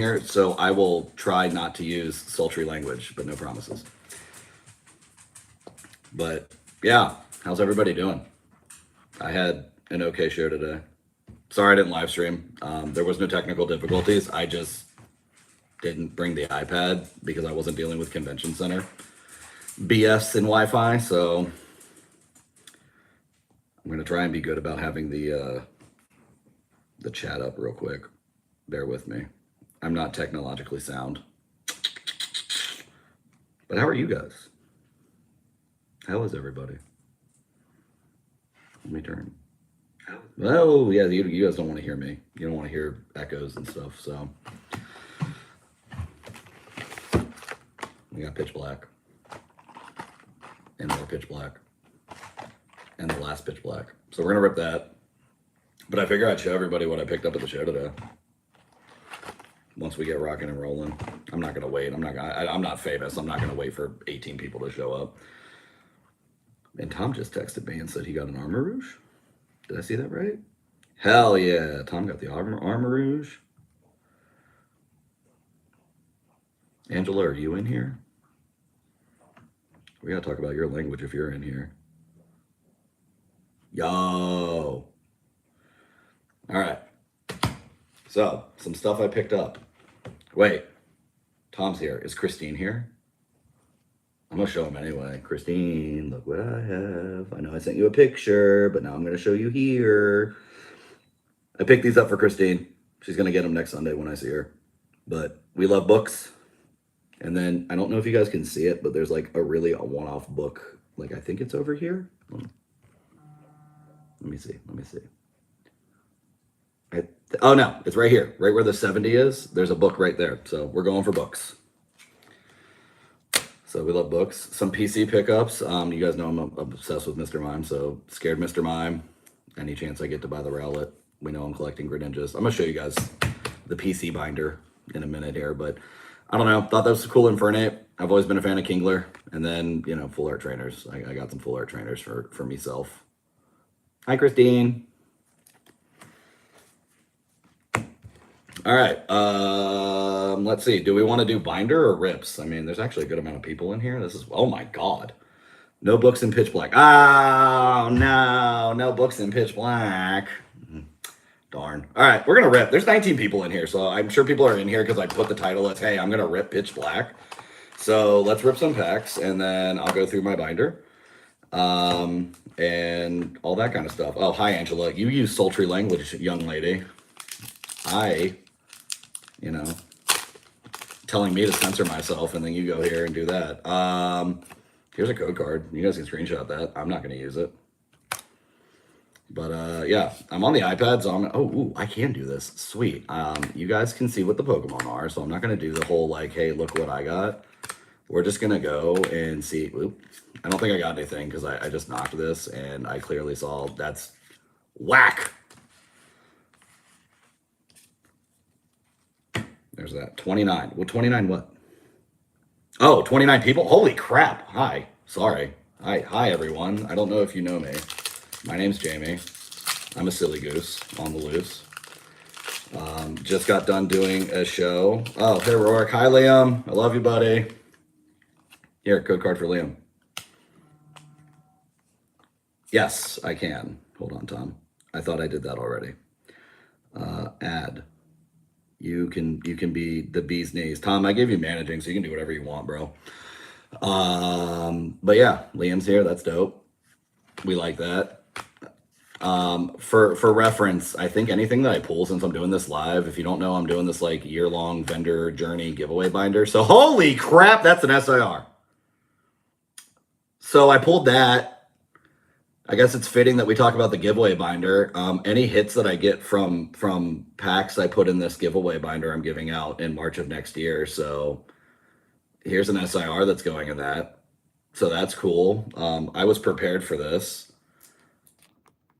here, so I will try not to use sultry language, but no promises. But yeah, how's everybody doing? I had an okay show today. Sorry I didn't live stream. There was no technical difficulties. I just didn't bring the iPad because I wasn't dealing with convention center BS and Wi-Fi. So I'm gonna try and be good about having the chat up real quick. Bear with me. I'm not technologically sound. But how are you guys? How is everybody? Let me turn. Oh, yeah, you guys don't want to hear me. You don't want to hear echoes and stuff, so. We got pitch black. And more pitch black. And the last pitch black. So we're going to rip that. But I figure I'd show everybody what I picked up at the show today. Once we get rocking and rolling. I'm not going to wait. I'm not famous. I'm not going to wait for 18 people to show up. And Tom just texted me and said he got an Armor Rouge. Did I see that right? Hell yeah. Tom got the Armor Rouge. Angela, are you in here? We gotta talk about your language if you're in here. Yo. All right. So, some stuff I picked up. Wait. Tom's here. Is Christine here? I'm gonna show him anyway. Christine, look what I have. I know I sent you a picture, but now I'm gonna show you here. I picked these up for Christine. She's gonna get them next Sunday when I see her. But we love books. And then, I don't know if you guys can see it, but there's like a one-off book. Like, I think it's over here. Let me see. Oh no, it's right here. Right where the 70 is. There's a book right there. So we're going for books. So we love books. Some PC pickups. You guys know I'm obsessed with Mr. Mime, so Scared Mr. Mime. Any chance I get to buy the Rowlet. We know I'm collecting Greninjas. I'm gonna show you guys the PC binder in a minute here, but I don't know. Thought that was cool Infernape. I've always been a fan of Kingler. And then, you know, full art trainers. I got some full art trainers for myself. Hi, Christine. All right. Let's see. Do we want to do binder or rips? I mean, there's actually a good amount of people in here. This is, oh my God. No books in pitch black. Oh, no. No books in pitch black. Darn. All right, we're going to rip. There's 19 people in here, so I'm sure people are in here because I put the title as, hey, I'm going to rip pitch black. So let's rip some packs, and then I'll go through my binder and all that kind of stuff. Oh, hi, Angela. You use sultry language, young lady. Telling me to censor myself, and then you go here and do that. Here's a code card. You guys can screenshot that. I'm not going to use it. But yeah, I'm on the iPad, so I can do this. Sweet. You guys can see what the Pokemon are, so I'm not going to do the whole, like, hey, look what I got. We're just going to go and see. Oop. I don't think I got anything because I just knocked this, and I clearly saw that's whack. There's that. 29. Well, 29 what? Oh, 29 people? Holy crap. Hi. Sorry. Hi, everyone. I don't know if you know me. My name's Jamie. I'm a silly goose on the loose. Just got done doing a show. Oh, hey, Rourke. Hi, Liam. I love you, buddy. Here, code card for Liam. Yes, I can. Hold on, Tom. I thought I did that already. Add. You can be the bee's knees. Tom, I gave you managing, so you can do whatever you want, bro. But yeah, Liam's here. That's dope. We like that. For reference, I think anything that I pull since I'm doing this live, if you don't know, I'm doing this like year-long vendor journey giveaway binder. So holy crap, that's an SIR. So I pulled that. I guess it's fitting that we talk about the giveaway binder. Any hits that I get from packs I put in this giveaway binder I'm giving out in March of next year. So here's an SIR that's going in that. So that's cool. I was prepared for this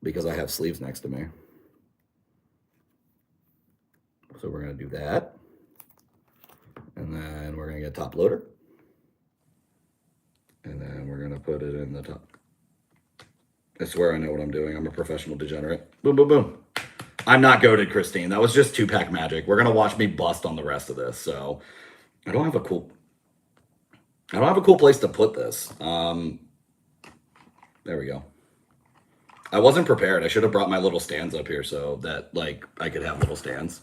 because I have sleeves next to me. So we're going to do that. And then we're going to get top loader. And then we're going to put it in the top. I swear I know what I'm doing. I'm a professional degenerate. Boom, boom, boom. I'm not goated, Christine. That was just 2-pack magic. We're gonna watch me bust on the rest of this. So I don't have a cool. I don't have a cool place to put this. There we go. I wasn't prepared. I should have brought my little stands up here so that like I could have little stands.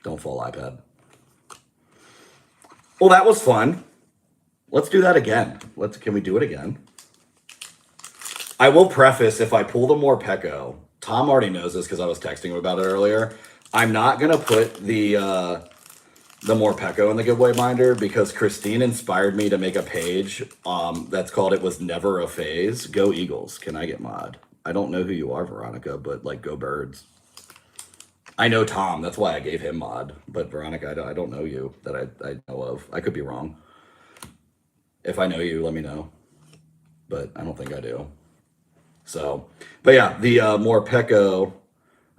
Don't fall, iPad. Well, that was fun. Let's do that again. Can we do it again? I will preface, if I pull the Morpeko, Tom already knows this because I was texting him about it earlier. I'm not gonna put the Morpeko in the giveaway binder because Christine inspired me to make a page that's called "It Was Never a Phase." Go Eagles! Can I get mod? I don't know who you are, Veronica, but like, go Birds. I know Tom. That's why I gave him mod. But Veronica, I don't know you that I know of. I could be wrong. If I know you, let me know. But I don't think I do. So, but yeah, the Morpeko,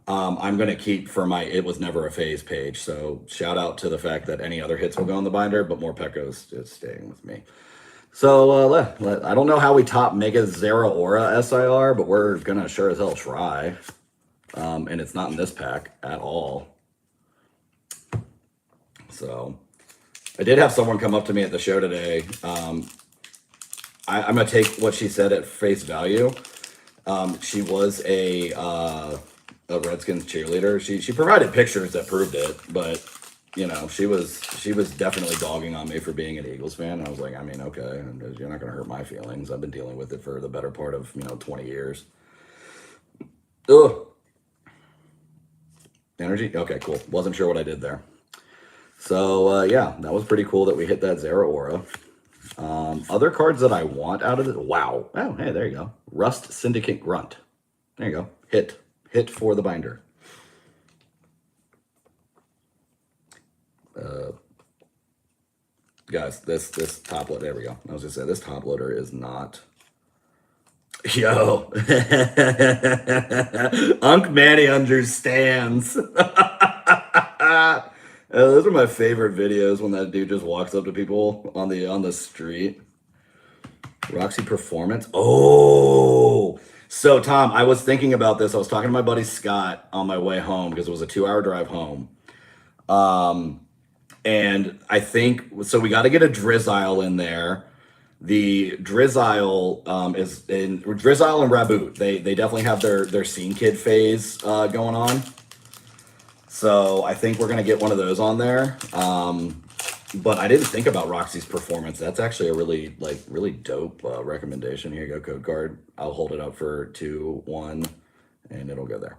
I'm going to keep for my "It Was Never a Phase" page. So shout out to the fact that any other hits will go in the binder, but Morpeko's is staying with me. So I don't know how we top Mega Zeraora SIR, but we're going to sure as hell try. And it's not in this pack at all. So I did have someone come up to me at the show today. I'm going to take what she said at face value. She was a Redskins cheerleader. She provided pictures that proved it, but you know, she was definitely dogging on me for being an Eagles fan. And I was like, I mean, okay, you're not going to hurt my feelings. I've been dealing with it for the better part of 20 years. Ugh. Energy? Okay, cool. Wasn't sure what I did there. So yeah, that was pretty cool that we hit that Zeraora. Other cards that I want out of it. Wow. Oh, hey, there you go. Rust Syndicate Grunt. There you go. Hit for the binder. Guys, this top loader. There we go. I was gonna say this top loader is not. Yo, Unc Manny understands. Those are my favorite videos when that dude just walks up to people on the street. Roxy Performance. Oh, so Tom, I was thinking about this. I was talking to my buddy Scott on my way home because it was a 2-hour drive home. And I think so. We got to get a Drizzile in there. The Drizzile is in Drizzile and Raboot. They definitely have their Scene Kid phase going on. So I think we're gonna get one of those on there. But I didn't think about Roxy's Performance. That's actually a really dope recommendation. Here you go, code card. I'll hold it up for 2, 1, and it'll go there.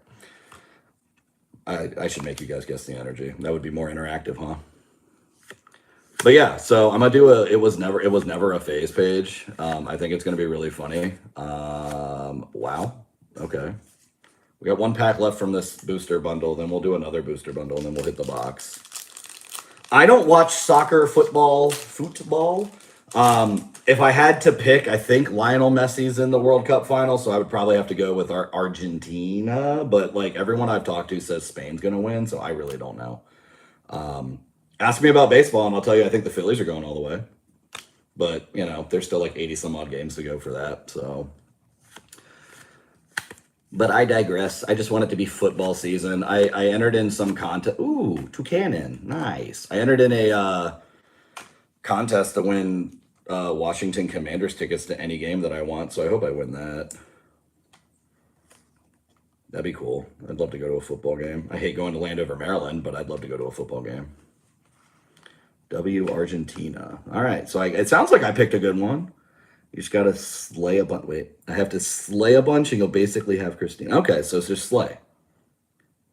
I should make you guys guess the energy. That would be more interactive, huh? But yeah, so I'm gonna do it was never a phase page. I think it's gonna be really funny. Wow. Okay. We got 1 pack left from this booster bundle, then we'll do another booster bundle, and then we'll hit the box. I don't watch soccer, football. If I had to pick, I think Lionel Messi's in the World Cup final, so I would probably have to go with Argentina. But like everyone I've talked to says Spain's gonna win, so I really don't know. Ask me about baseball, and I'll tell you I think the Phillies are going all the way. But there's still like 80 some odd games to go for that. So. But I digress. I just want it to be football season. I entered in some contest. Ooh, Toucanon. Nice. I entered in a contest to win Washington Commanders tickets to any game that I want. So I hope I win that. That'd be cool. I'd love to go to a football game. I hate going to Landover, Maryland, but I'd love to go to a football game. W Argentina. All right. So it sounds like I picked a good one. You just got to slay a bunch. Wait, I have to slay a bunch and you'll basically have Christine. Okay, so it's just slay.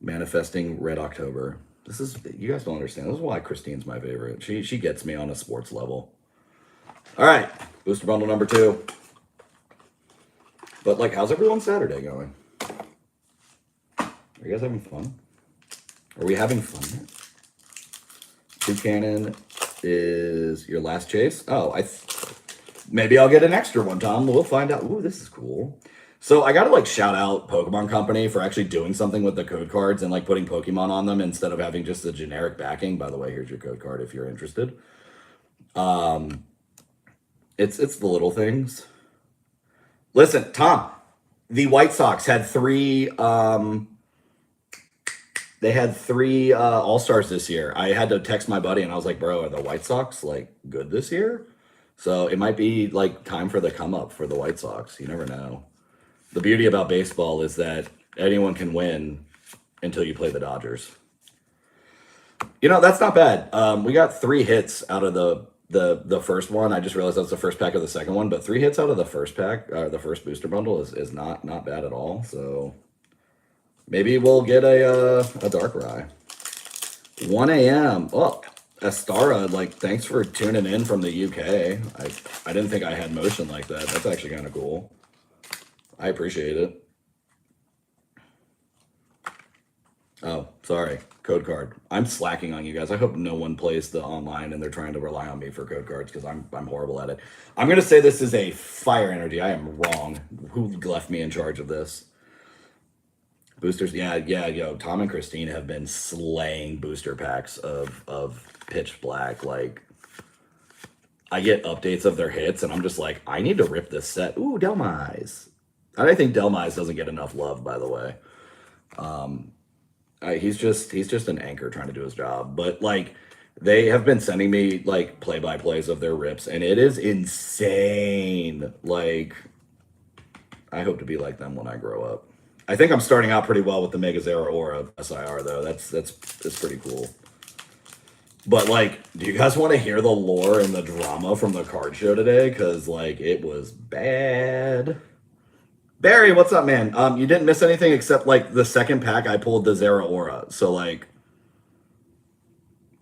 Manifesting Red October. You guys don't understand. This is why Christine's my favorite. She gets me on a sports level. All right, booster bundle number 2. But like, how's everyone's Saturday going? Are you guys having fun? Are we having fun yet? Toucanon is your last chase. Oh, maybe I'll get an extra one, Tom. We'll find out. Ooh, this is cool. So I got to shout out Pokemon Company for actually doing something with the code cards and putting Pokemon on them instead of having just the generic backing. By the way, here's your code card if you're interested. It's the little things. Listen, Tom, the White Sox had 3 They had 3 All-Stars this year. I had to text my buddy and I was like, bro, are the White Sox like good this year? So it might be like time for the come up for the White Sox. You never know. The beauty about baseball is that anyone can win until you play the Dodgers. That's not bad. We got 3 hits out of the first one. I just realized that's the first pack of the second one, but 3 hits out of the first pack, the first booster bundle is not bad at all. So maybe we'll get a Darkrai. 1 a.m. Oh, Astara, like, thanks for tuning in from the UK. I didn't think I had motion like that. That's actually kind of cool. I appreciate it. Oh, sorry. Code card. I'm slacking on you guys. I hope no one plays the online and they're trying to rely on me for code cards because I'm horrible at it. I'm going to say this is a fire energy. I am wrong. Who left me in charge of this? Boosters, yeah, yo, Tom and Christine have been slaying booster packs of Pitch Black. Like, I get updates of their hits, and I'm just like, I need to rip this set. Ooh, Delmise. I think Delmise doesn't get enough love, by the way. He's just an anchor trying to do his job. But, like, they have been sending me, like, play-by-plays of their rips, and it is insane. Like, I hope to be like them when I grow up. I think I'm starting out pretty well with the Mega Zeraora SIR, though. That's pretty cool. But, like, do you guys want to hear the lore and the drama from the card show today? Because, like, it was bad. Barry, what's up, man? You didn't miss anything except, like, the second pack I pulled the Zeraora. So, like,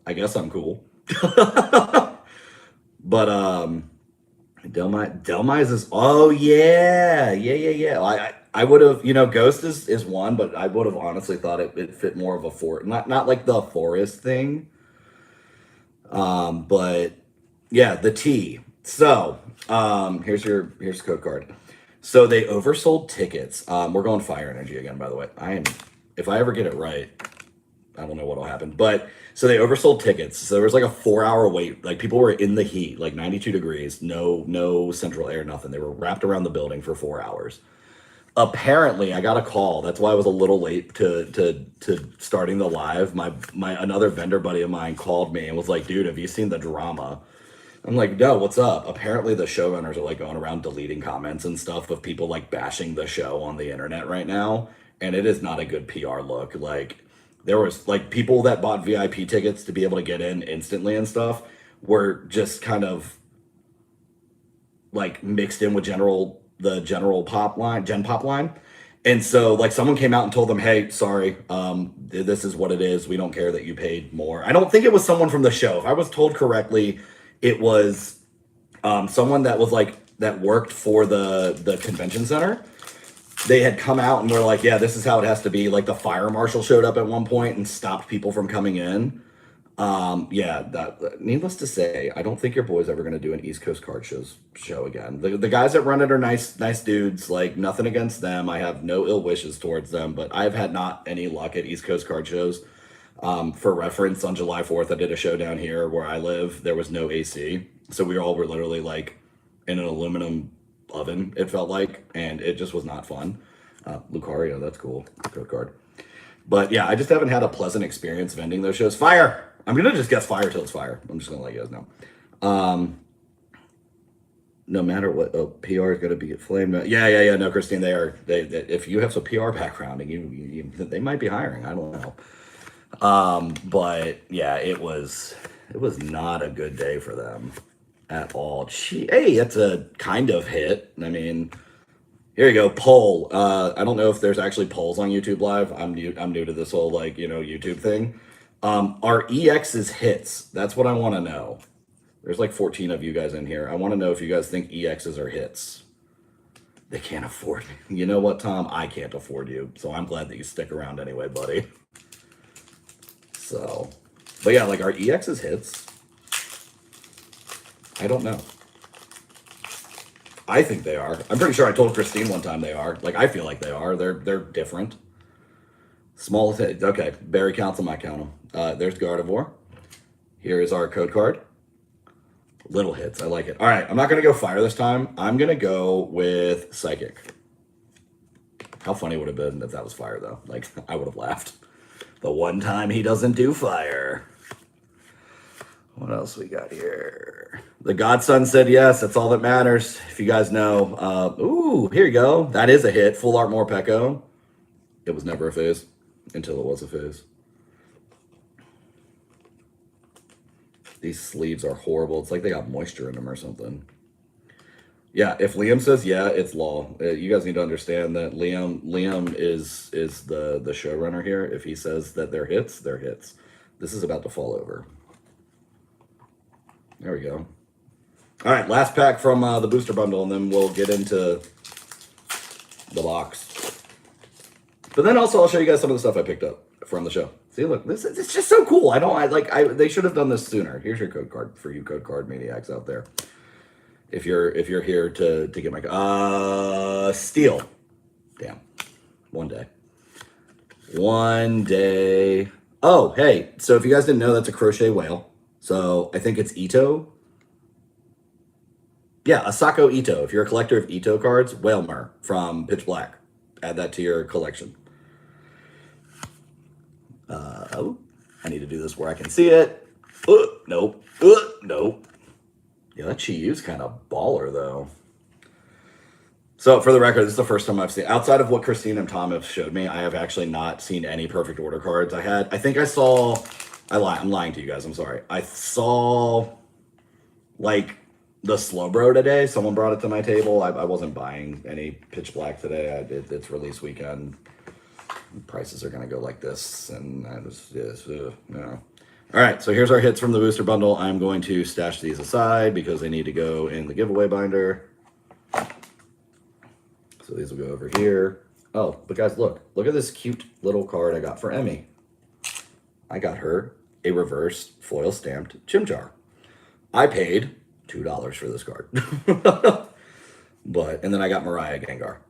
I guess I'm cool. But, Delmise is, oh, yeah. I would have, Ghost is one, but I would have honestly thought it fit more of a forest, not like the forest thing. But yeah, the T. So, here's code card. So they oversold tickets. We're going fire energy again, by the way. If I ever get it right, I don't know what'll happen. But so they oversold tickets. So there was like a 4-hour wait. Like, people were in the heat, like 92 degrees, no central air, nothing. They were wrapped around the building for 4 hours. Apparently, I got a call. That's why I was a little late to starting the live. My another vendor buddy of mine called me and was like, dude, have you seen the drama? I'm like, no, what's up? Apparently the showrunners are like going around deleting comments and stuff of people like bashing the show on the internet right now. And it is not a good PR look. Like, there was like people that bought VIP tickets to be able to get in instantly and stuff were just kind of like mixed in with the general pop line, gen pop line. And so like someone came out and told them, hey, sorry, this is what it is. We don't care that you paid more. I don't think it was someone from the show. If I was told correctly, it was someone that was like, that worked for the convention center. They had come out and were like, yeah, this is how it has to be. Like, the fire marshal showed up at one point and stopped people from coming in. Needless to say, I don't think your boy's ever going to do an East Coast card show again. The guys that run it are nice dudes. Like, nothing against them. I have no ill wishes towards them, but I've had not any luck at East Coast card shows. For reference, on July 4th, I did a show down here where I live. There was no AC. So we all were literally like in an aluminum oven, it felt like, and it just was not fun. Lucario, that's cool. Code card. But yeah, I just haven't had a pleasant experience vending those shows. Fire! I'm going to just guess fire till it's fire. I'm just going to let you guys know. No matter what, PR is going to be flamed. Yeah. No, Christine, they are. They if you have some PR background, and they might be hiring. I don't know. But yeah, it was not a good day for them at all. Hey, that's a kind of hit. I mean, here you go. Poll. I don't know if there's actually polls on YouTube Live. I'm new to this whole YouTube thing. Are EXs hits? That's what I want to know. There's like 14 of you guys in here. I want to know if you guys think EXs are hits. They can't afford me. You know what, Tom? I can't afford you. So I'm glad that you stick around anyway, buddy. So, but yeah, like, are EXs hits? I don't know. I think they are. I'm pretty sure I told Christine one time they are. Like, I feel like they are. They're different. Small hit. Okay, Barry counts them, I count them. There's Gardevoir. Here is our code card. Little hits. I like it. All right, I'm not going to go fire this time. I'm going to go with Psychic. How funny would it have been if that was fire, though? Like, I would have laughed. The one time he doesn't do fire. What else we got here? The Godson said yes. That's all that matters. If you guys know. Ooh, here you go. That is a hit. Full Art Morpeko. It was never a phase until it was a phase. These sleeves are horrible. It's like they got moisture in them or something. Yeah, if Liam says yeah, it's law. You guys need to understand that Liam is the showrunner here. If he says that they're hits, they're hits. This is about to fall over. There we go. All right, last pack from the booster bundle, and then we'll get into the box. But then also I'll show you guys some of the stuff I picked up from the show. See, look, it's just so cool. They should have done this sooner. Here's your code card for you code card maniacs out there. If you're here to get my Steel. Damn. One day. Oh, hey. So if you guys didn't know, that's a crochet whale. So I think it's Ito. Yeah, Asako Ito. If you're a collector of Ito cards, Whalmer from Pitch Black. Add that to your collection. I need to do this where I can see it. Nope. Nope. Yeah, that Chiyu's kind of baller, though. So, for the record, this is the first time I've seen, outside of what Christine and Tom have showed me, I have actually not seen any perfect order cards. I'm lying to you guys, I'm sorry. I saw, like, the Slowbro today. Someone brought it to my table. I wasn't buying any Pitch Black today. It's release weekend. Prices are going to go like this, and I just, no. All right, so here's our hits from the booster bundle. I'm going to stash these aside because they need to go in the giveaway binder. So these will go over here. Oh, but guys, look at this cute little card I got for Emmy. I got her a reverse foil stamped Chimchar. I paid $2 for this card. And then I got Mariah Gengar.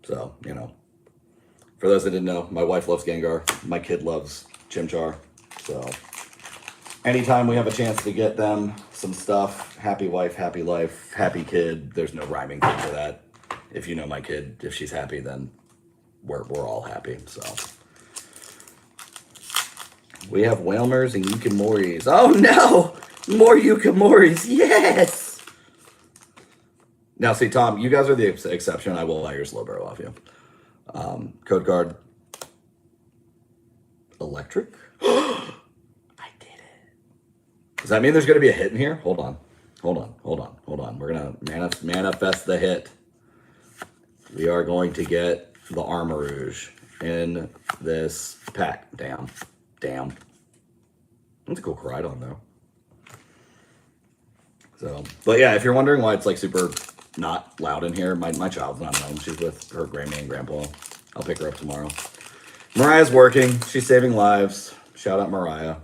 So, you know, for those that didn't know, my wife loves Gengar. My kid loves Chimchar. So anytime we have a chance to get them some stuff, happy wife, happy life, happy kid, there's no rhyming thing for that. If you know my kid, if she's happy, then we're all happy. So we have Whalmers and Yukimoris. Oh no! More Yukimoris. Yes! Now see, Tom, you guys are the exception. I will buy your Slowbro off you. Code card. Electric? I did it. Does that mean there's going to be a hit in here? Hold on. We're going to manifest the hit. We are going to get the Armarouge in this pack. Damn. That's a cool Koraidon, though. So, but yeah, if you're wondering why it's like super not loud in here, my child's not home. She's with her Grammy and Grandpa. I'll pick her up tomorrow. Mariah's working. She's saving lives. Shout out Mariah.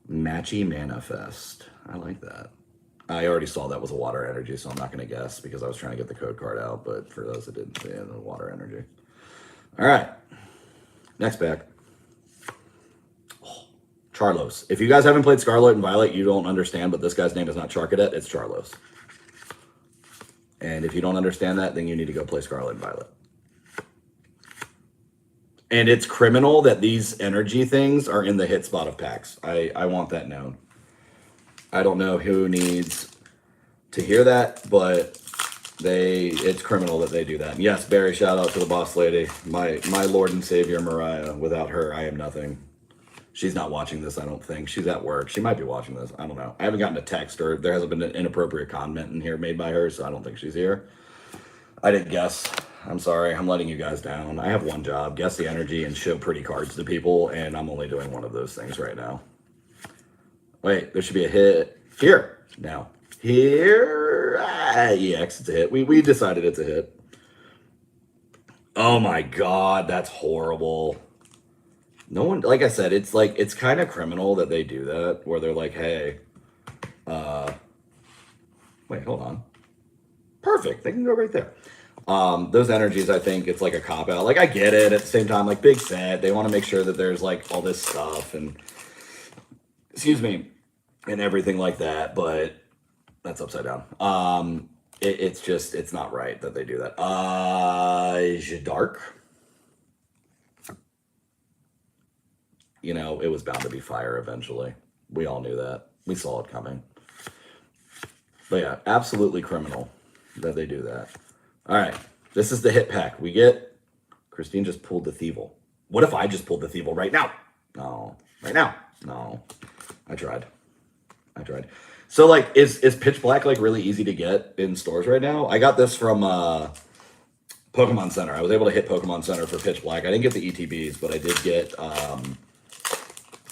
Matchy Manifest. I like that. I already saw that was a water energy, so I'm not going to guess because I was trying to get the code card out. But for those that didn't see it, the water energy. All right. Next pack. Oh, Charlos. If you guys haven't played Scarlet and Violet, you don't understand, but this guy's name is not Charcadet, it's Charlos. And if you don't understand that, then you need to go play Scarlet and Violet. And it's criminal that these energy things are in the hit spot of packs. I want that known. I don't know who needs to hear that, but it's criminal that they do that. And yes, Barry, shout out to the boss lady, my Lord and Savior Mariah. Without her, I am nothing. She's not watching this, I don't think. She's at work. She might be watching this. I don't know. I haven't gotten a text or there hasn't been an inappropriate comment in here made by her, so I don't think she's here. I didn't guess. I'm sorry. I'm letting you guys down. I have one job, guess the energy and show pretty cards to people, and I'm only doing one of those things right now. Wait, there should be a hit here now. Here, EX, it's a hit. We decided it's a hit. Oh my God, that's horrible. No one, like I said, it's like, it's kind of criminal that they do that, where they're like, hey, wait, hold on. Perfect, they can go right there. Those energies, I think it's like a cop out. Like I get it at the same time, like big set, they want to make sure that there's like all this stuff and, excuse me, and everything like that, but that's upside down. It's just, it's not right that they do that. Dark. you know, it was bound to be fire eventually. We all knew that. We saw it coming. But yeah, absolutely criminal that they do that. All right, this is the hit pack. We get, Christine just pulled the Thievel. What if I just pulled the Thievel right now? No. Right now? No. I tried. So like, is Pitch Black like really easy to get in stores right now? I got this from Pokemon Center. I was able to hit Pokemon Center for Pitch Black. I didn't get the ETBs, but I did get a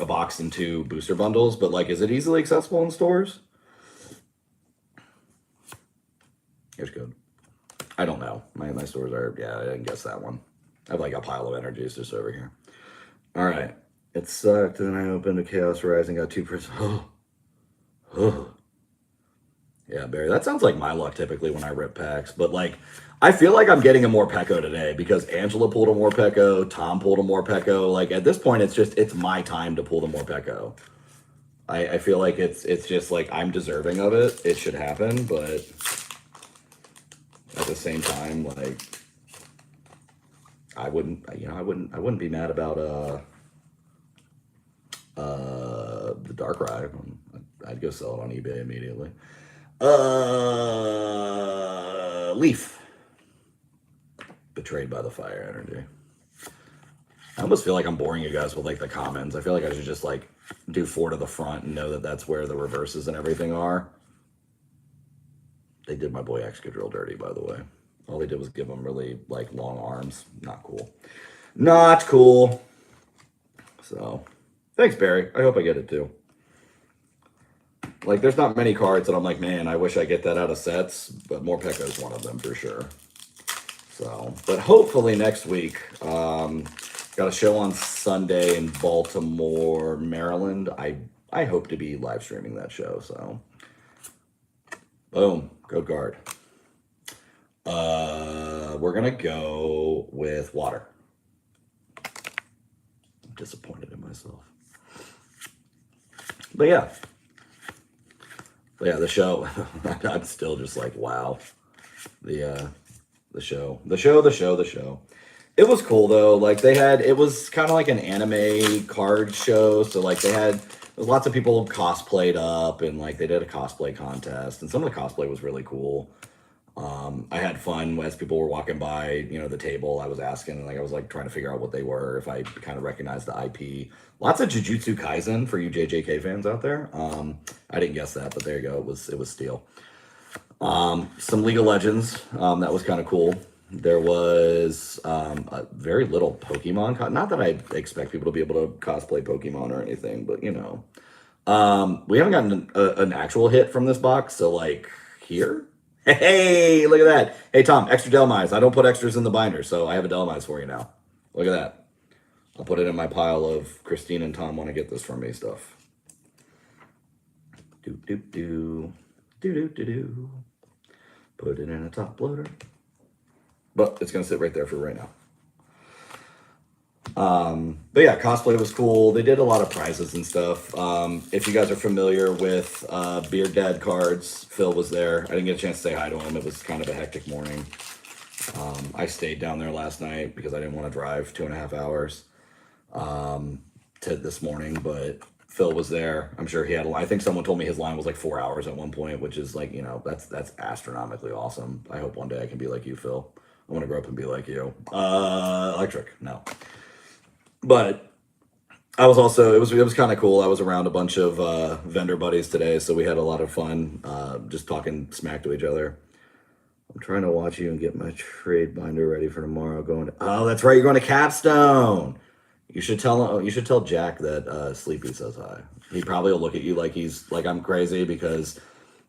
box and 2 booster bundles. But like, is it easily accessible in stores? Here's code. I don't know. My stores are, yeah, I didn't guess that one. I have like a pile of energies just over here. All right. It sucked. Then I opened a Chaos Rising, got 2%. Oh. Yeah, Barry, that sounds like my luck typically when I rip packs. But like, I feel like I'm getting a Morpeko today because Angela pulled a Morpeko, Tom pulled a Morpeko. Like at this point, it's my time to pull the Morpeko. I feel like it's just like I'm deserving of it. It should happen, but at the same time, like I wouldn't be mad about the Darkrai. I'd go sell it on eBay immediately. Leaf. Betrayed by the fire energy. I almost feel like I'm boring you guys with like the comments. I feel like I should just like do 4 to the front and know that that's where the reverses and everything are. They did my boy Excadrill dirty, by the way. All they did was give him really like long arms. Not cool. Not cool. So, thanks, Barry. I hope I get it too. Like, there's not many cards that I'm like, man, I wish I get that out of sets, but Morpeko is one of them for sure. So, but hopefully next week, got a show on Sunday in Baltimore, Maryland. I hope to be live streaming that show. So, boom, go guard. We're gonna go with water. I'm disappointed in myself, but yeah. But yeah, the show, I'm still just like, wow. The show. It was cool though. Like it was kind of like an anime card show. So like there was lots of people cosplayed up and like they did a cosplay contest and some of the cosplay was really cool. I had fun as people were walking by, you know, the table. I was asking, like, I was like trying to figure out what they were, if I kind of recognized the IP. Lots of Jujutsu Kaisen for you JJK fans out there. I didn't guess that, but there you go. It was steel. Some League of Legends. That was kind of cool. There was a very little Pokemon. Not that I expect people to be able to cosplay Pokemon or anything, but you know, we haven't gotten an actual hit from this box. So like here. Hey, look at that. Hey, Tom, extra Delmise. I don't put extras in the binder, so I have a Delmise for you now. Look at that. I'll put it in my pile of Christine and Tom want to get this from me stuff. Do. Put it in a top loader. But it's going to sit right there for right now. But yeah, cosplay was cool. They did a lot of prizes and stuff. If you guys are familiar with Beard Dad cards, Phil was there. I didn't get a chance to say hi to him. It was kind of a hectic morning. I stayed down there last night because I didn't want to drive 2.5 hours to this morning, but Phil was there. I'm sure he had I think someone told me his line was like 4 hours at one point, which is like, you know, that's astronomically awesome. I hope one day I can be like you, Phil. I want to grow up and be like you. Electric, no. But I was also, it was kind of cool. I was around a bunch of vendor buddies today, so we had a lot of fun just talking smack to each other. I'm trying to watch you and get my trade binder ready for tomorrow. Oh, that's right, you're going to Capstone. You should tell Jack that Sleepy says hi. He probably will look at you like I'm crazy because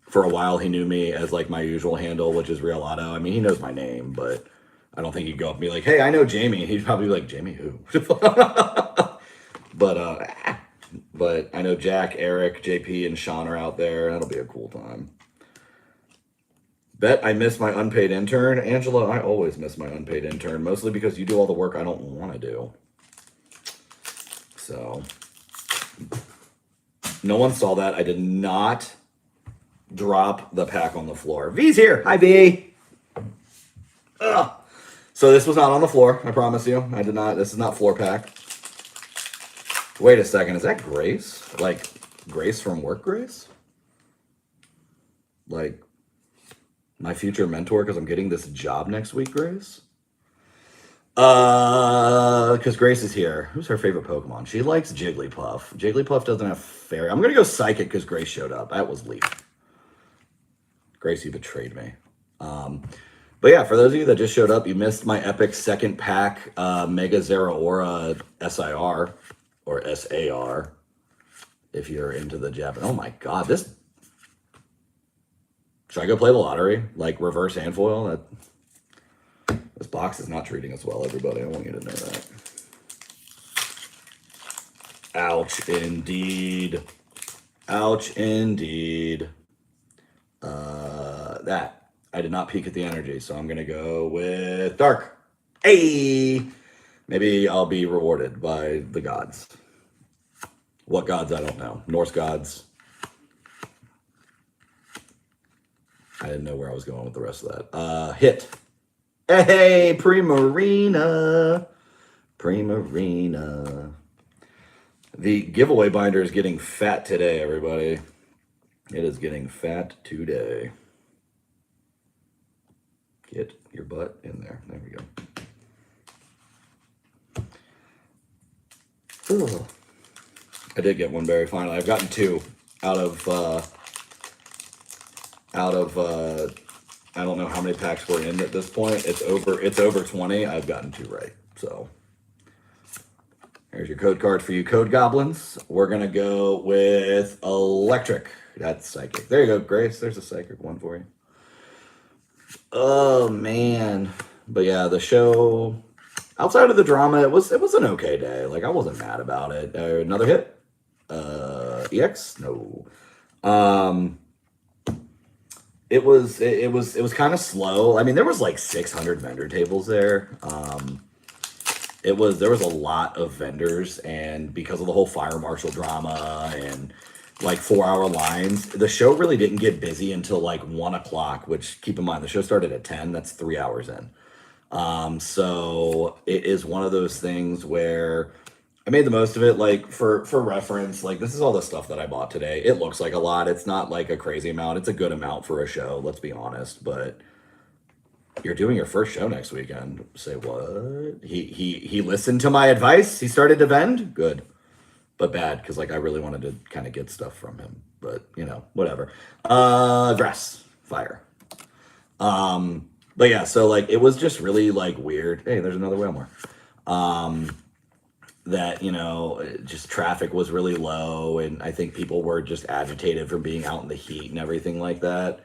for a while he knew me as like my usual handle, which is Real Auto. I mean, he knows my name, but I don't think he'd go up and be like, hey, I know Jamie. He'd probably be like, Jamie who? But I know Jack, Eric, JP, and Sean are out there. That'll be a cool time. Bet I miss my unpaid intern. Angela, I always miss my unpaid intern, mostly because you do all the work I don't want to do. So, no one saw that. I did not drop the pack on the floor. V's here. Hi, V. Ugh. So this was not on the floor. I promise you. I did not. This is not floor pack. Wait a second. Is that Grace? Like Grace from work, Grace? Like my future mentor because I'm getting this job next week, Grace? Because Grace is here. Who's her favorite Pokemon? She likes Jigglypuff. Jigglypuff doesn't have fairy. I'm gonna go Psychic because Grace showed up. That was Leaf. Grace, you betrayed me. But yeah, for those of you that just showed up, you missed my epic second pack Mega Zeraora SIR or SAR if you're into the Japanese. Oh my god, this. Should I go play the lottery? Like reverse and foil? This box is not treating us well, everybody. I want you to know that. Ouch, indeed. Ouch, indeed. That. I did not peek at the energy, so I'm going to go with Dark. Hey! Maybe I'll be rewarded by the gods. What gods, I don't know. Norse gods. I didn't know where I was going with the rest of that. Hit. Hey, Primarina. Primarina. The giveaway binder is getting fat today, everybody. It is getting fat today. Get your butt in there. There we go. Ugh. I did get one berry finally. I've gotten two out of I don't know how many packs we're in at this point. It's over 20. I've gotten two right. So here's your code card for you code goblins. We're gonna go with electric. That's psychic. There you go, Grace. There's a psychic one for you. Oh man. But yeah, the show outside of the drama, it was an okay day. Like I wasn't mad about it. Another hit. EX? No. It was kind of slow. I mean, there was like 600 vendor tables there. There was a lot of vendors, and because of the whole fire marshal drama and like 4-hour lines, the show really didn't get busy until like 1 o'clock. Which keep in mind, the show started at 10. That's 3 hours in. So it is one of those things where I made the most of it. Like for reference, like this is all the stuff that I bought today. It looks like a lot. It's not like a crazy amount. It's a good amount for a show. Let's be honest. But you're doing your first show next weekend. Say what? He listened to my advice. He started to vend. Good, but bad because like I really wanted to kind of get stuff from him. But you know, whatever. Grass, fire. But yeah, so like it was just really like weird. Hey, there's another Whalmore. That, you know, just traffic was really low, and I think people were just agitated from being out in the heat and everything like that.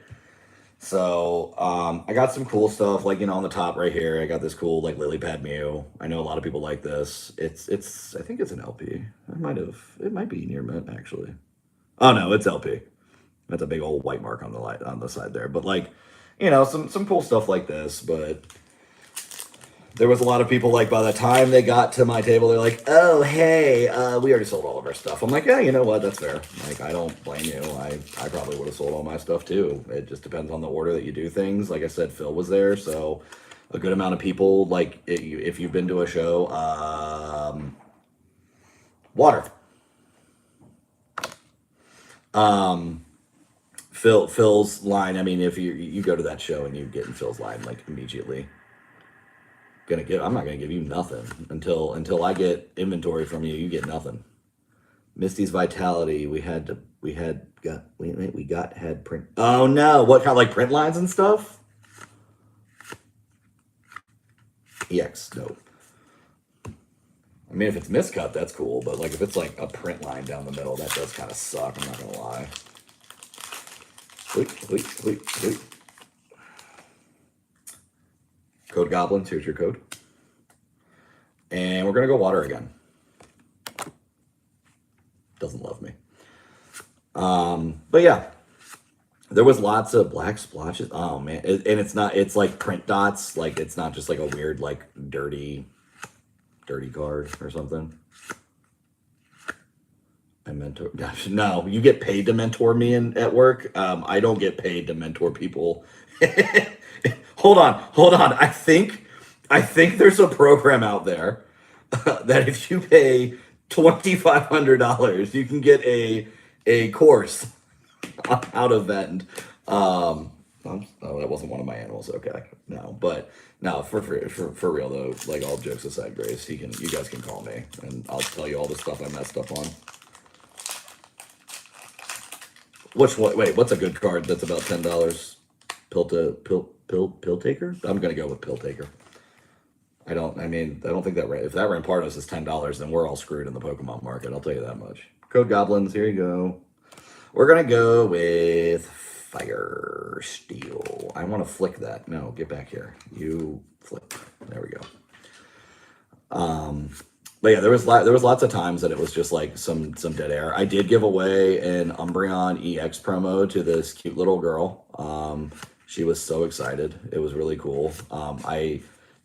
So I got some cool stuff, like, you know, on the top right here, I got this cool like lily pad Mew. I know a lot of people like this. It's I think it's an LP. It might be near mint actually. Oh no, it's LP. That's a big old white mark on the light on the side there. But like, you know, some cool stuff like this, but there was a lot of people like by the time they got to my table, they're like, "Oh, hey, we already sold all of our stuff." I'm like, "Yeah, you know what? That's fair. Like, I don't blame you. I probably would have sold all my stuff too. It just depends on the order that you do things. Like I said, Phil was there, so a good amount of people. Like, if you've been to a show, water. Phil's line. I mean, if you go to that show and you get in Phil's line, like immediately. I'm not gonna give you nothing until I get inventory from you. You get nothing. Misty's vitality. We had print. Oh no! What kind of like print lines and stuff? EX. No. I mean, if it's miscut, that's cool. But like, if it's like a print line down the middle, that does kind of suck. I'm not gonna lie. Wait. Code Goblins, here's your code. And we're going to go water again. Doesn't love me. But yeah, there was lots of black splotches. Oh man. And it's like print dots. Like it's not just like a weird, like dirty card or something. I mentor. Gosh, no, you get paid to mentor me at work. I don't get paid to mentor people. Hold on. I think there's a program out there that if you pay $2,500. You can get a course out of Vend. Oh, that wasn't one of my animals. Okay, no, but no, for real though. Like all jokes aside, Grace, you guys can call me, and I'll tell you all the stuff I messed up on. Which one? Wait, what's a good card that's about $10? Pill taker? I'm gonna go with pill taker. I don't think that if that Rampardos is $10, then we're all screwed in the Pokemon market. I'll tell you that much. Code Goblins, here you go. We're gonna go with Fire Steel. I want to flick that. No, get back here. You flick. There we go. But yeah, there was lots of times that it was just like some dead air. I did give away an Umbreon EX promo to this cute little girl. She was so excited. It was really cool.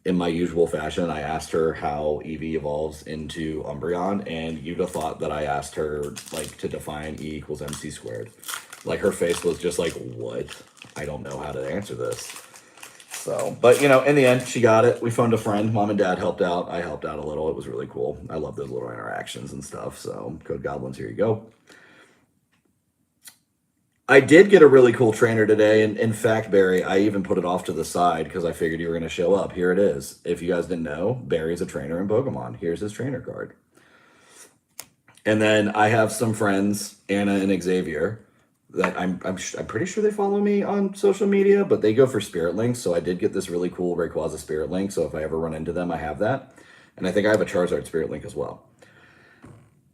In my usual fashion, I asked her how Eevee evolves into Umbreon, and you'd have thought that I asked her like to define E equals MC squared. Like her face was just like, what? I don't know how to answer this. So, but you know, in the end, she got it. We phoned a friend. Mom and Dad helped out. I helped out a little. It was really cool. I love those little interactions and stuff. So, Code Goblins, here you go. I did get a really cool trainer today, and in fact, Barry, I even put it off to the side because I figured you were going to show up. Here it is. If you guys didn't know, Barry's a trainer in Pokemon. Here's his trainer card. And then I have some friends, Anna and Xavier, that I'm pretty sure they follow me on social media, but they go for Spirit Links. So I did get this really cool Rayquaza Spirit Link. So if I ever run into them, I have that. And I think I have a Charizard Spirit Link as well.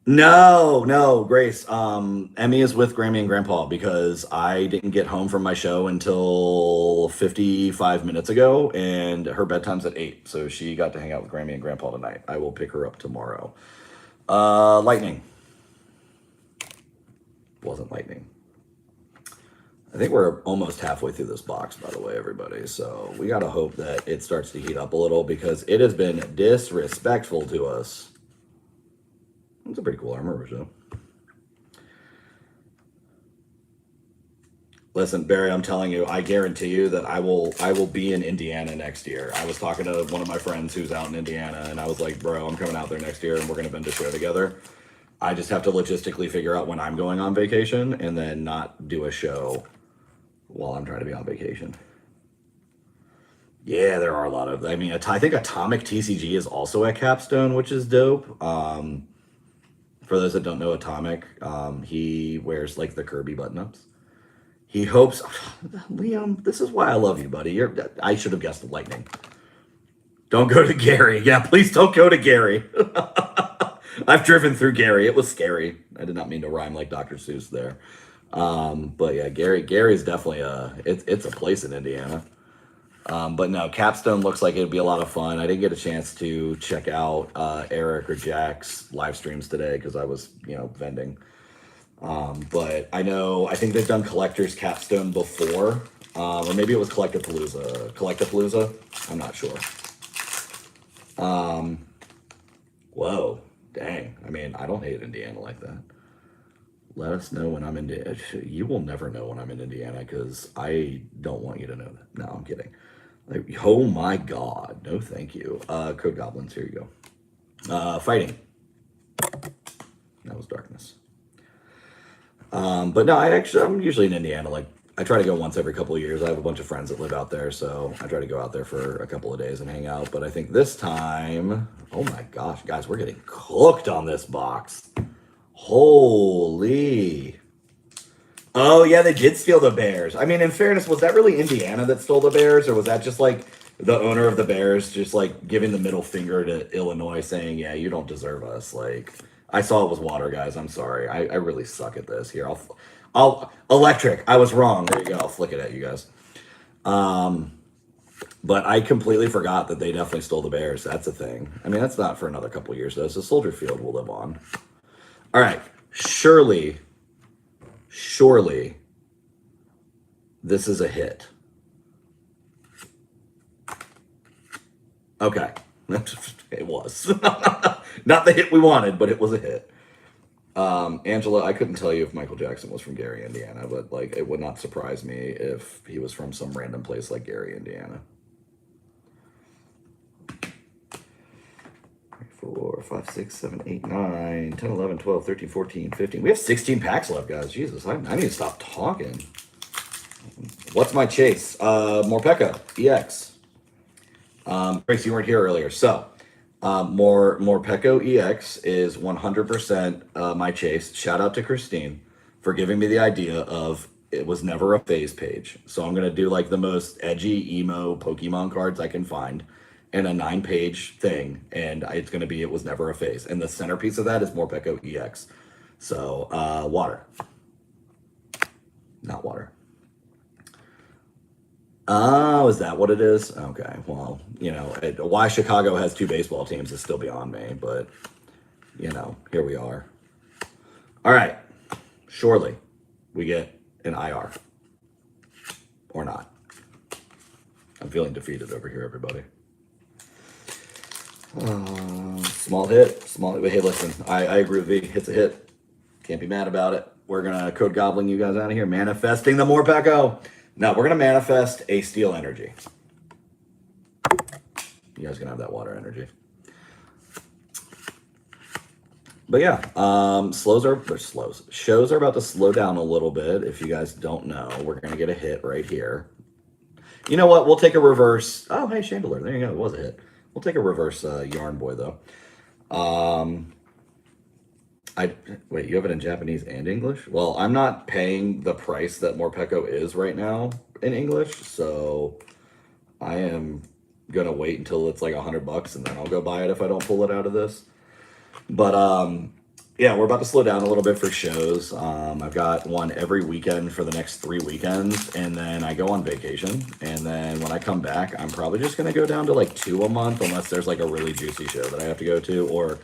No, Grace. Emmy is with Grammy and Grandpa because I didn't get home from my show until 55 minutes ago, and her bedtime's at 8, so she got to hang out with Grammy and Grandpa tonight. I will pick her up tomorrow. Lightning. Wasn't lightning. I think we're almost halfway through this box, by the way, everybody. So we gotta hope that it starts to heat up a little because it has been disrespectful to us. It's a pretty cool armor, though. Listen, Barry, I'm telling you, I guarantee you that I will be in Indiana next year. I was talking to one of my friends who's out in Indiana, and I was like, bro, I'm coming out there next year, and we're going to bend a show together. I just have to logistically figure out when I'm going on vacation and then not do a show while I'm trying to be on vacation. Yeah, there are a lot of, I mean, I think Atomic TCG is also at Capstone, which is dope. For those that don't know Atomic, he wears like the Kirby button-ups. He hopes, Liam, this is why I love you, buddy. I should have guessed lightning. Don't go to Gary. Yeah, please don't go to Gary. I've driven through Gary. It was scary. I did not mean to rhyme like Dr. Seuss there. But yeah, Gary's definitely it's a place in Indiana. But no, Capstone looks like it'd be a lot of fun. I didn't get a chance to check out Eric or Jack's live streams today because I was, vending. But I think they've done Collector's Capstone before, or maybe it was Collectapalooza. I'm not sure. Whoa, dang. I mean, I don't hate Indiana like that. Let us know when I'm in. You will never know when I'm in Indiana because I don't want you to know that. No, I'm kidding. Like, oh my God, no, thank you. Code Goblins, here you go. Fighting. That was darkness. But no, I'm usually in Indiana. Like, I try to go once every couple of years. I have a bunch of friends that live out there, so I try to go out there for a couple of days and hang out. But I think this time, oh my gosh, guys, we're getting cooked on this box. Holy. Oh, yeah, they did steal the Bears. I mean, in fairness, was that really Indiana that stole the Bears? Or was that just like the owner of the Bears just like giving the middle finger to Illinois saying, yeah, you don't deserve us? Like, I saw it was water, guys. I'm sorry. I really suck at this. Here, I'll electric. I was wrong. There you go. I'll flick it at you guys. But I completely forgot that they definitely stole the Bears. That's a thing. I mean, that's not for another couple years, though. So Soldier Field will live on. All right. Surely, this is a hit. Okay. It was. Not the hit we wanted, but it was a hit. Angela, I couldn't tell you if Michael Jackson was from Gary, Indiana, but like it would not surprise me if he was from some random place like Gary, Indiana. 4, 5, 6, 7, 8, 9, 10, 11, 12, 13, 14, 15. We have 16 packs left, guys. Jesus, I need to stop talking. What's my chase? Morpeko EX. Grace, you weren't here earlier. So, Morpeko EX is 100% my chase. Shout out to Christine for giving me the idea of it was never a phase page. So I'm going to do like the most edgy emo Pokemon cards I can find in a 9-page thing. And it's going to be, it was never a phase. And the centerpiece of that is Morpeko EX. So, water. Not water. Oh, is that what it is? Okay, well, you know, why Chicago has 2 baseball teams is still beyond me, but, you know, here we are. All right, surely we get an IR. Or not. I'm feeling defeated over here, everybody. Small hit. Hey, listen, I agree with V. Hit's a hit. Can't be mad about it. We're going to code gobbling you guys out of here. Manifesting the Morpeko. Now, we're going to manifest a steel energy. You guys going to have that water energy. But yeah, shows are about to slow down a little bit. If you guys don't know, we're going to get a hit right here. You know what? We'll take a reverse. Oh, hey, Chandelier. There you go. It was a hit. We'll take a reverse Yarn Boy, though. Wait, you have it in Japanese and English? Well, I'm not paying the price that Morpeko is right now in English, so I am gonna wait until it's like $100 and then I'll go buy it if I don't pull it out of this. But yeah, we're about to slow down a little bit for shows. I've got one every weekend for the next 3 weekends, and then I go on vacation. And then when I come back, I'm probably just gonna go down to like 2 a month, unless there's like a really juicy show that I have to go to, or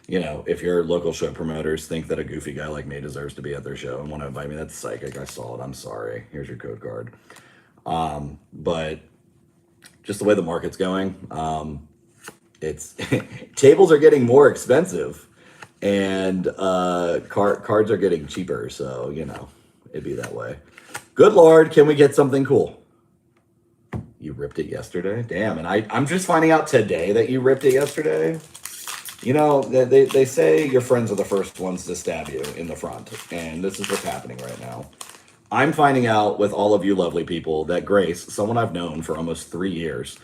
you know, if your local show promoters think that a goofy guy like me deserves to be at their show and want to invite me, that's psychic. I saw it. I'm sorry. Here's your code card. But just the way the market's going, it's tables are getting more expensive and cards are getting cheaper. So, you know, it'd be that way. Good Lord, can we get something cool? You ripped it yesterday? Damn, and I'm just finding out today that you ripped it yesterday. You know, they say your friends are the first ones to stab you in the front, and this is what's happening right now. I'm finding out with all of you lovely people that Grace, someone I've known for almost 3 years,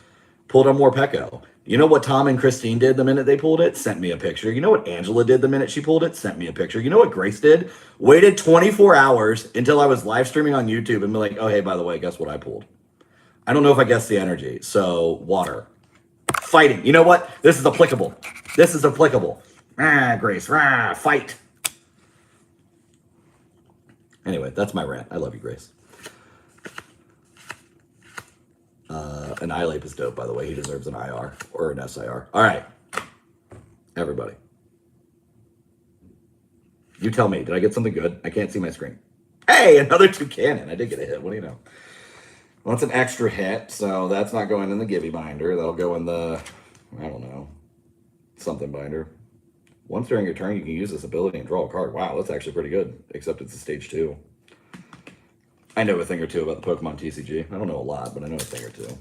pulled a Morpeko. You know what Tom and Christine did the minute they pulled it? Sent me a picture. You know what Angela did the minute she pulled it? Sent me a picture. You know what Grace did? Waited 24 hours until I was live streaming on YouTube and be like, oh, hey, by the way, guess what I pulled? I don't know if I guessed the energy. So, water. Fighting. You know what? This is applicable. This is applicable. Grace. Fight. Anyway, that's my rant. I love you, Grace. Annihilate is dope, by the way. He deserves an IR or an SIR. All right. Everybody. You tell me. Did I get something good? I can't see my screen. Hey, another Toucannon. I did get a hit. What do you know? Well, that's an extra hit, so that's not going in the Gibby binder. That'll go in the, I don't know, something binder. Once during your turn, you can use this ability and draw a card. Wow, that's actually pretty good, except it's a stage 2. I know a thing or two about the Pokemon TCG. I don't know a lot, but I know a thing or two.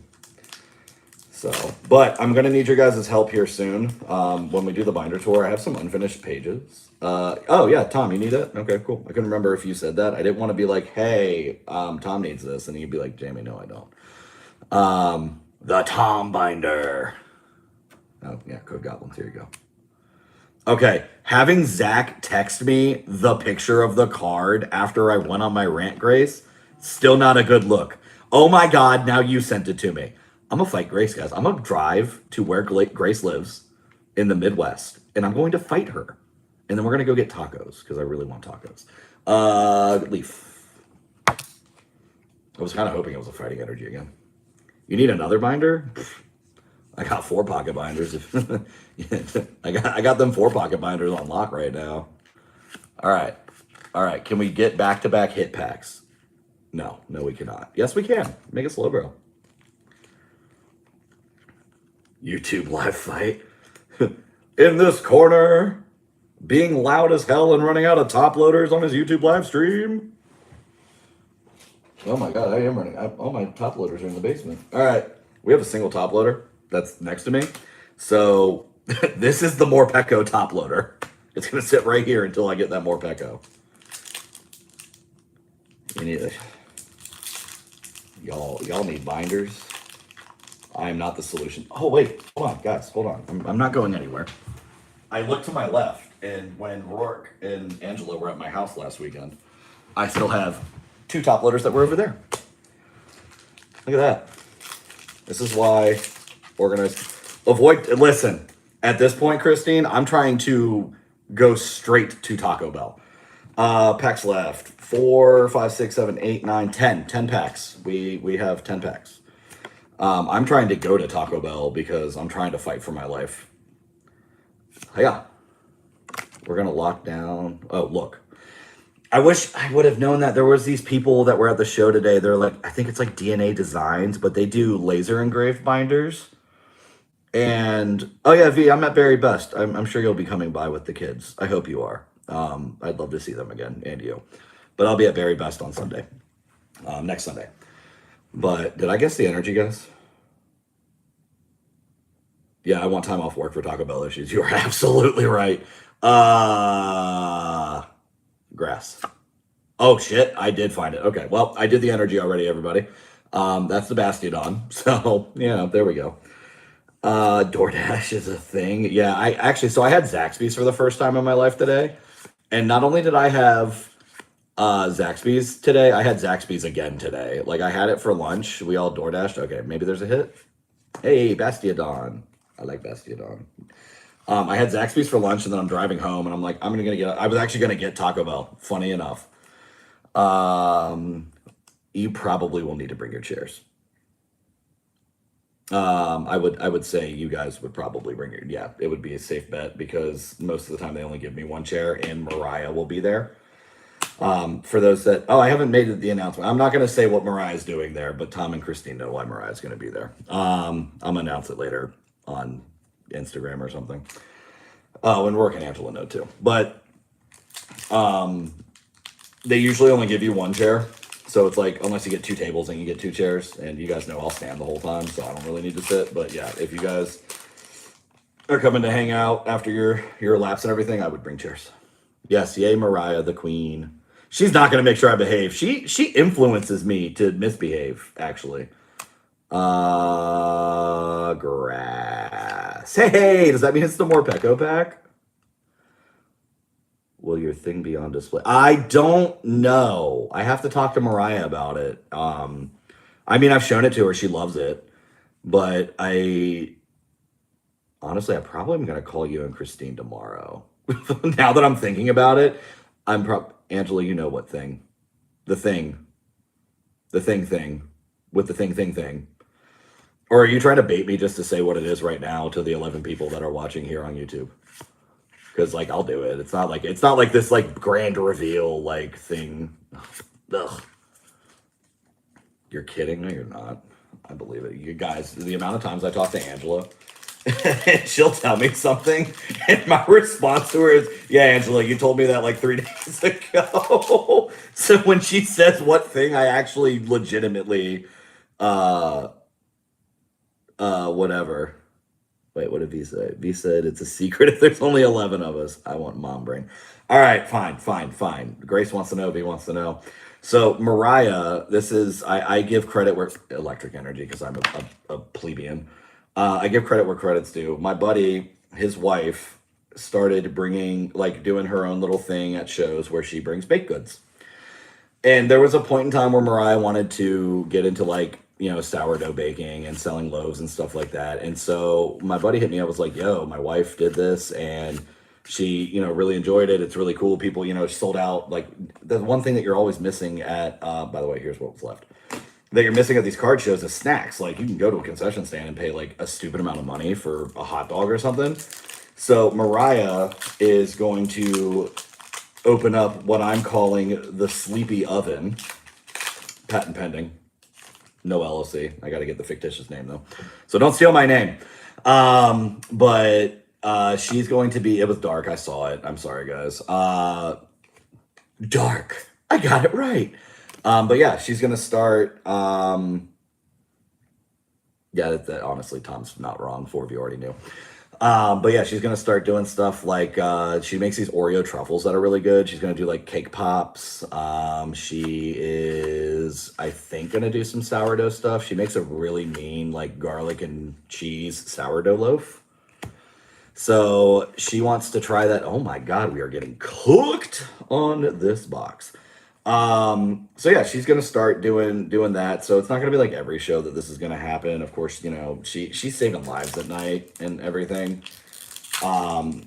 So, but I'm going to need your guys' help here soon. When we do the binder tour, I have some unfinished pages. Oh, yeah, Tom, you need it? Okay, cool. I couldn't remember if you said that. I didn't want to be like, hey, Tom needs this. And you'd be like, Jamie, no, I don't. The Tom binder. Oh, yeah, Code Goblins. Here you go. Okay, having Zach text me the picture of the card after I went on my rant, Grace, still not a good look. Oh my God, now you sent it to me. I'm going to fight Grace, guys. I'm going to drive to where Grace lives in the Midwest, and I'm going to fight her. And then we're going to go get tacos, because I really want tacos. Leaf. I was kind of hoping it was a fighting energy again. You need another binder? I got 4 pocket binders. I got them 4 pocket binders on lock right now. All right. Can we get back-to-back hit packs? No, we cannot. Yes, we can. Make it slow, bro. YouTube live fight. In this corner, being loud as hell and running out of top loaders on his YouTube live stream. Oh my God, I am running. All my top loaders are in the basement. All right, we have a single top loader that's next to me. So This is the Morpeko top loader. It's gonna sit right here until I get that Morpeko. You need y'all need binders. I am not the solution. Oh wait, hold on, guys, hold on. I'm not going anywhere. I looked to my left, and when Rourke and Angela were at my house last weekend, I still have 2 top loaders that were over there. Look at that. This is why organized. Avoid. Listen, at this point, Christine, I'm trying to go straight to Taco Bell. Packs left 4, 5, 6, 7, 8, 9, 10. 10 packs. We have 10 packs. I'm trying to go to Taco Bell because I'm trying to fight for my life. Yeah. We're gonna lock down. Oh, look. I wish I would have known that there was these people that were at the show today. They're like, I think it's like DNA Designs, but they do laser engraved binders. And oh yeah, V, I'm at Barry Best. I'm sure you'll be coming by with the kids. I hope you are. I'd love to see them again, and you. But I'll be at Barry Best on Sunday, next Sunday. But did I guess the energy, guys? Yeah, I want time off work for Taco Bell issues. You are absolutely right. Grass. Oh shit, I did find it. Okay, well, I did the energy already, everybody. That's the Bastiodon. So yeah, there we go. DoorDash is a thing. Yeah, so I had Zaxby's for the first time in my life today. And not only did I have Zaxby's today, I had Zaxby's again today. Like I had it for lunch. We all DoorDashed. Okay, maybe there's a hit. Hey, Bastiodon. I like Bastiodon. I had Zaxby's for lunch, and then I'm driving home, and I'm like, I was actually gonna get Taco Bell. Funny enough. You probably will need to bring your chairs. I would say you guys would probably bring your, yeah, it would be a safe bet because most of the time they only give me 1 chair, and Mariah will be there. For those that, I haven't made the announcement. I'm not going to say what Mariah's doing there, but Tom and Christine know why Mariah's going to be there. I'm going to announce it later on Instagram or something. Oh, and Rourke and Angela know too. But they usually only give you 1 chair. So it's like, unless you get 2 tables and you get 2 chairs, and you guys know I'll stand the whole time, so I don't really need to sit. But yeah, if you guys are coming to hang out after your laps and everything, I would bring chairs. Yes, yay, Mariah, the queen. She's not gonna make sure I behave. She influences me to misbehave, actually. Grass. Hey, does that mean it's the Morpeko pack? Will your thing be on display? I don't know. I have to talk to Mariah about it. I mean, I've shown it to her. She loves it. But honestly, I probably am going to call you and Christine tomorrow. Now that I'm thinking about it, Angela, you know what thing. The thing. The thing. With the thing. Or are you trying to bait me just to say what it is right now to the 11 people that are watching here on YouTube? Because like I'll do it. It's not like this like grand reveal like thing. Ugh. You're kidding? No, you're not. I believe it. You guys, the amount of times I talk to Angela, and she'll tell me something, and my response to her is, "Yeah, Angela, you told me that like 3 days ago." So when she says what thing, I actually legitimately, whatever. Wait, what did V say? V said it's a secret if there's only 11 of us. I want mom brain. All right, fine. Grace wants to know, V wants to know. So Mariah, this is, I give credit where, electric energy, because I'm a plebeian. I give credit where credit's due. My buddy, his wife, started doing her own little thing at shows where she brings baked goods. And there was a point in time where Mariah wanted to get into sourdough baking and selling loaves and stuff like that. And so my buddy hit me up, was like, yo, my wife did this and she, really enjoyed it. It's really cool. People, sold out. Like the one thing that you're always missing at, by the way, here's what was left, that you're missing at these card shows is snacks. Like you can go to a concession stand and pay like a stupid amount of money for a hot dog or something. So Mariah is going to open up what I'm calling the Sleepy Oven, patent pending. No LLC. I got to get the fictitious name though. So don't steal my name. But she's going to be, it was dark. I saw it. I'm sorry guys. Dark. I got it right. But yeah, she's going to start, yeah, that honestly, Tom's not wrong. 4 of you already knew. But yeah, she's gonna start doing stuff like she makes these Oreo truffles that are really good. She's gonna do like cake pops. She is, I think, gonna do some sourdough stuff. She makes a really mean like garlic and cheese sourdough loaf. So she wants to try that. Oh my God, we are getting cooked on this box. So yeah, she's gonna start doing that. So it's not gonna be like every show that this is gonna happen. Of course, you know, she's saving lives at night and everything, um,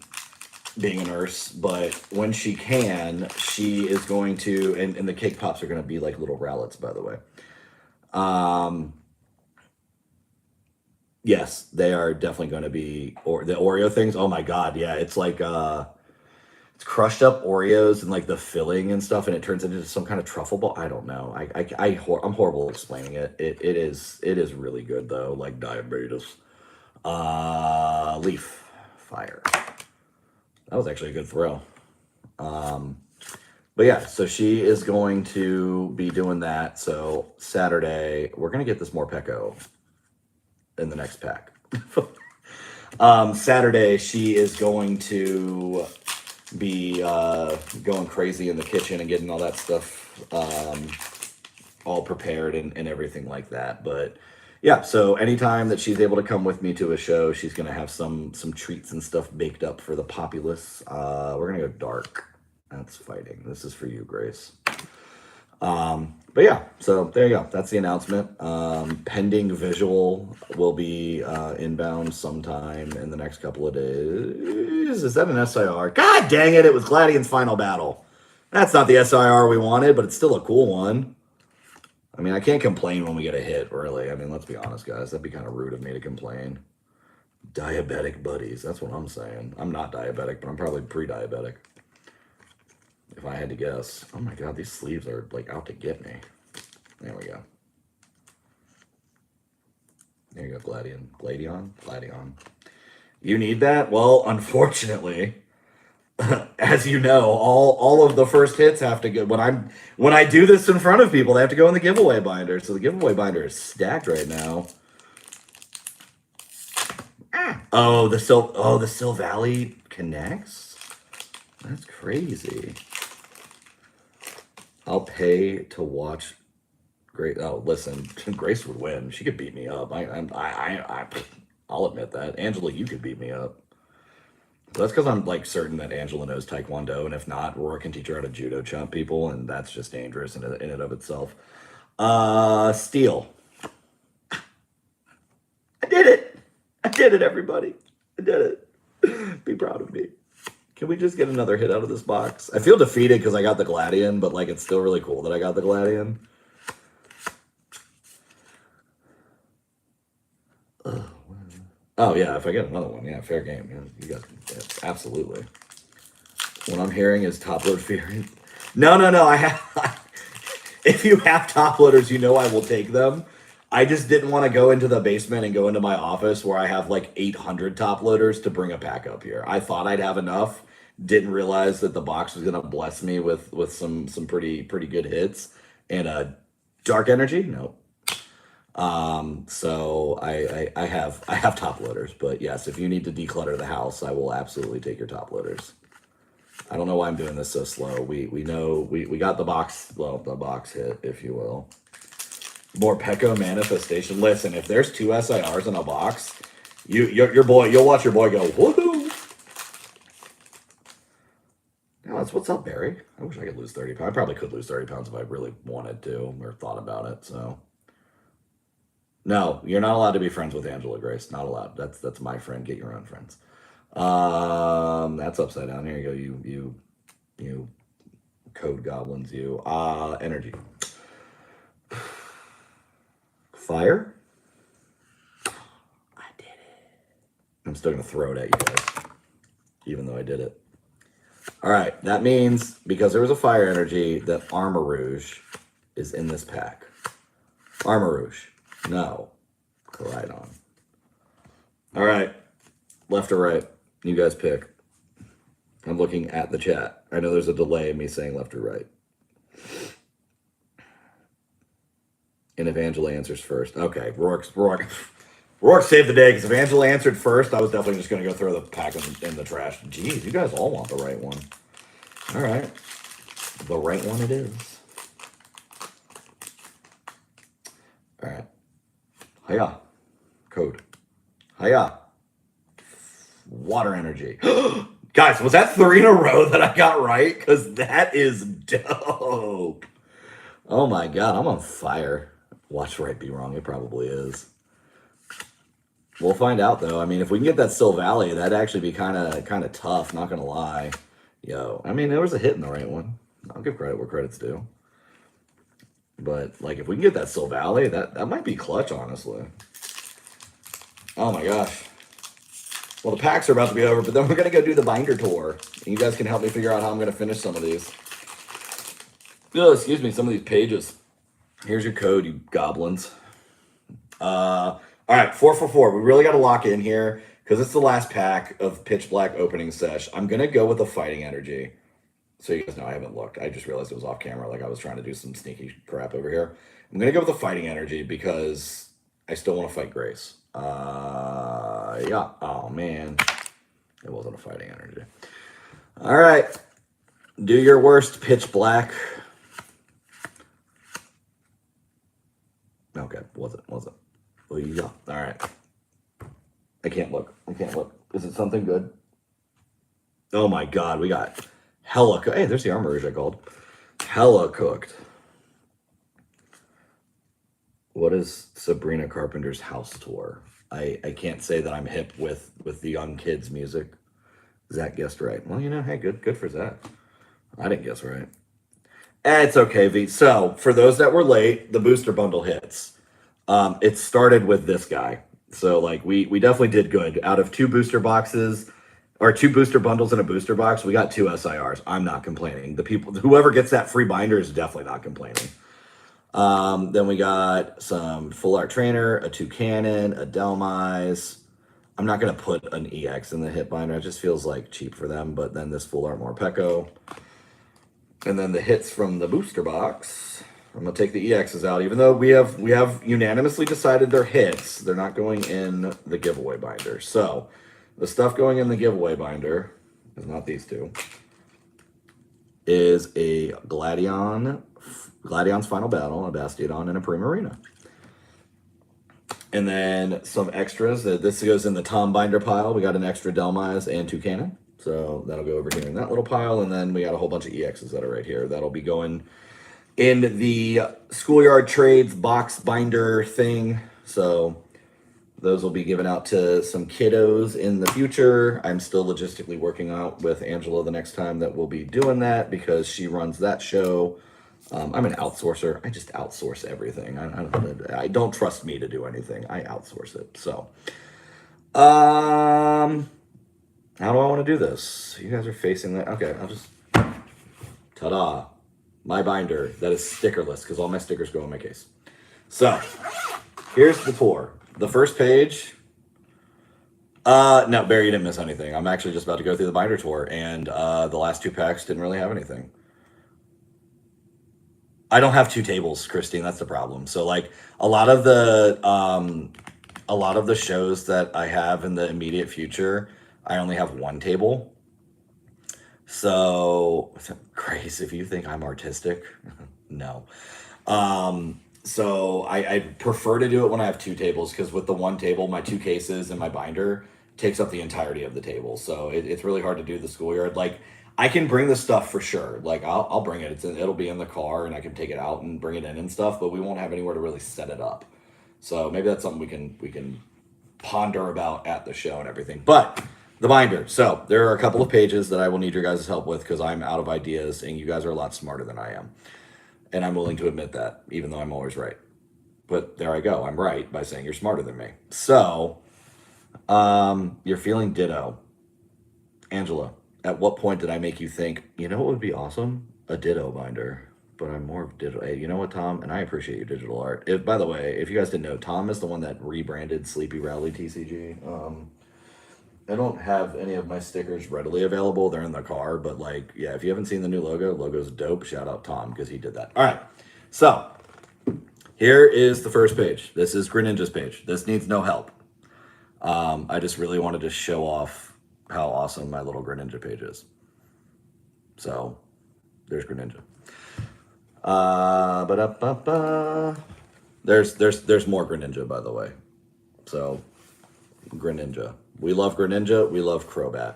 being a nurse. But when she can, she is going to, and the cake pops are gonna be like little rallets, by the way. Um, yes, they are definitely gonna be, or the Oreo things. Oh my God, yeah, it's like it's crushed up Oreos and like the filling and stuff, and it turns into some kind of truffle ball. I don't know. I'm horrible at explaining it. It is really good though, like diabetes. Leaf fire. That was actually a good throw. Um, but yeah, so she is going to be doing that. So Saturday, we're gonna get this Morpeko in the next pack. Saturday, she is going to be going crazy in the kitchen and getting all that stuff all prepared and everything like that. But yeah, so anytime that she's able to come with me to a show, she's gonna have some treats and stuff baked up for the populace. We're gonna go dark. That's fighting. This is for you, Grace. But yeah, so there you go. That's the announcement. Pending visual will be inbound sometime in the next couple of days. Is that an SIR? God dang it, it was Gladian's final battle. That's not the SIR we wanted, but it's still a cool one. I mean, I can't complain when we get a hit, really. I mean, let's be honest, guys. That'd be kind of rude of me to complain. Diabetic buddies. That's what I'm saying. I'm not diabetic, but I'm probably pre-diabetic. If I had to guess. Oh my God, these sleeves are like out to get me. There we go. There you go, Gladion. You need that? Well, unfortunately, as you know, all of the first hits have to go when I do this in front of people, they have to go in the giveaway binder. So the giveaway binder is stacked right now. Oh, the Sil Valley connects? That's crazy. I'll pay to watch Grace. Oh, listen, Grace would win. She could beat me up. I'll admit that. Angela, you could beat me up. That's because I'm like certain that Angela knows Taekwondo, and if not, Roar can teach her how to judo chop people, and that's just dangerous in and of itself. Steel. I did it. I did it, everybody. I did it. Be proud of me. Can we just get another hit out of this box? I feel defeated because I got the Gladian, but like it's still really cool that I got the Gladian. Oh yeah, if I get another one, yeah, fair game. Yeah, you guys, yeah, absolutely. What I'm hearing is top load fear. No. I have. If you have top loaders, you know I will take them. I just didn't want to go into the basement and go into my office where I have like 800 top loaders to bring a pack up here. I thought I'd have enough. Didn't realize that the box was gonna bless me with some pretty good hits and dark energy. Nope. So I have top loaders, but yes, if you need to declutter the house, I will absolutely take your top loaders. I don't know why I'm doing this so slow. We know we got the box, well, the box hit, if you will. More Pecco manifestation. Listen, if there's 2 SIRs in a box, your boy, you'll watch your boy go, woohoo! Now that's what's up, Barry. I wish I could lose 30 pounds. I probably could lose 30 pounds if I really wanted to or thought about it, so. No, you're not allowed to be friends with Angela Grace. Not allowed. That's my friend. Get your own friends. That's upside down. Here you go. You code goblins. You energy. Fire. I did it. I'm still gonna throw it at you guys, even though I did it. All right. That means because there was a fire energy that Armor Rouge is in this pack. Armor Rouge. No. Koraidon. All right. Left or right? You guys pick. I'm looking at the chat. I know there's a delay in me saying left or right. And if Angela answers first. Okay. Rourke Rourke saved the day because if Angela answered first, I was definitely just going to go throw the pack in the trash. Jeez, you guys all want the right one. All right. The right one it is. All right. Hiya. Code. Hiya. Water energy. Guys, was that 3 in a row that I got right? Because that is dope. Oh my God, I'm on fire. Watch right be wrong. It probably is. We'll find out though. I mean, if we can get that Still Valley, that'd actually be kind of tough. Not gonna lie. Yo, I mean, there was a hit in the right one. I'll give credit where credit's due. But like, if we can get that Still Valley, that might be clutch, honestly. Oh my gosh. Well, the packs are about to be over, but then we're gonna go do the binder tour. And you guys can help me figure out how I'm gonna finish some of these. Oh, excuse me, some of these pages. Here's your code, you goblins. All right, 444. We really got to lock in here because it's the last pack of Pitch Black opening sesh. I'm gonna go with the Fighting Energy. So you guys know I haven't looked. I just realized it was off camera, like I was trying to do some sneaky crap over here. I'm gonna go with the Fighting Energy because I still want to fight Grace. Yeah. Oh man, it wasn't a Fighting Energy. All right, do your worst, Pitch Black. Okay, was it? Oh yeah. All right. I can't look. Is it something good? Oh my God, we got hella. Hey, there's the Armor Rouge I called. Hella cooked. What is Sabrina Carpenter's house tour? I can't say that I'm hip with the young kids' music. Zach guessed right. Well, you know, hey, good for Zach. I didn't guess right. It's okay, V. So for those that were late, the booster bundle hits. It started with this guy. So like we definitely did good. Out of 2 booster boxes or 2 booster bundles in a booster box, we got 2 SIRs. I'm not complaining. Whoever gets that free binder is definitely not complaining. Then we got some Full Art Trainer, a Toucannon, a Delmise. I'm not going to put an EX in the hit binder. It just feels like cheap for them. But then this Full Art Morpeko. And then the hits from the booster box. I'm going to take the EXs out. Even though we have unanimously decided they're hits, they're not going in the giveaway binder. So the stuff going in the giveaway binder is not these 2. Is a Gladion's Final Battle, a Bastiodon, and a Primarina. And then some extras. This goes in the Tom binder pile. We got an extra Delmise and Toucannon. So that'll go over here in that little pile. And then we got a whole bunch of EXs that are right here. That'll be going in the Schoolyard Trades box binder thing. So those will be given out to some kiddos in the future. I'm still logistically working out with Angela the next time that we'll be doing that because she runs that show. I'm an outsourcer. I just outsource everything. I don't trust me to do anything. I outsource it. So, how do I want to do this? You guys are facing that. Okay, I'll just, ta-da. My binder that is stickerless because all my stickers go in my case. So, here's the tour. The first page. No, Barry, you didn't miss anything. I'm actually just about to go through the binder tour, and the last 2 packs didn't really have anything. I don't have 2 tables, Christine. That's the problem. So like a lot of the shows that I have in the immediate future, I only have 1 table. So Grace, if you think I'm artistic, no. So I prefer to do it when I have 2 tables because with the 1 table, my 2 cases and my binder takes up the entirety of the table. So it's really hard to do the schoolyard. Like I can bring the stuff for sure. Like I'll bring it. It'll be in the car and I can take it out and bring it in and stuff, but we won't have anywhere to really set it up. So maybe that's something we can ponder about at the show and everything. But the binder. So there are a couple of pages that I will need your guys' help with because I'm out of ideas and you guys are a lot smarter than I am. And I'm willing to admit that, even though I'm always right. But there I go. I'm right by saying you're smarter than me. So you're feeling ditto. Angela, at what point did I make you think, you know what would be awesome? A ditto binder. But I'm more of digital. Hey, you know what, Tom? And I appreciate your digital art. By the way, if you guys didn't know, Tom is the one that rebranded Sleepy Rally TCG. I don't have any of my stickers readily available. They're in the car. But like, yeah, if you haven't seen the new logo's dope. Shout out Tom because he did that. All right. So here is the first page. This is Greninja's page. This needs no help. I just really wanted to show off how awesome my little Greninja page is. So there's Greninja. There's more Greninja, by the way. So Greninja. We love Greninja. We love Crobat.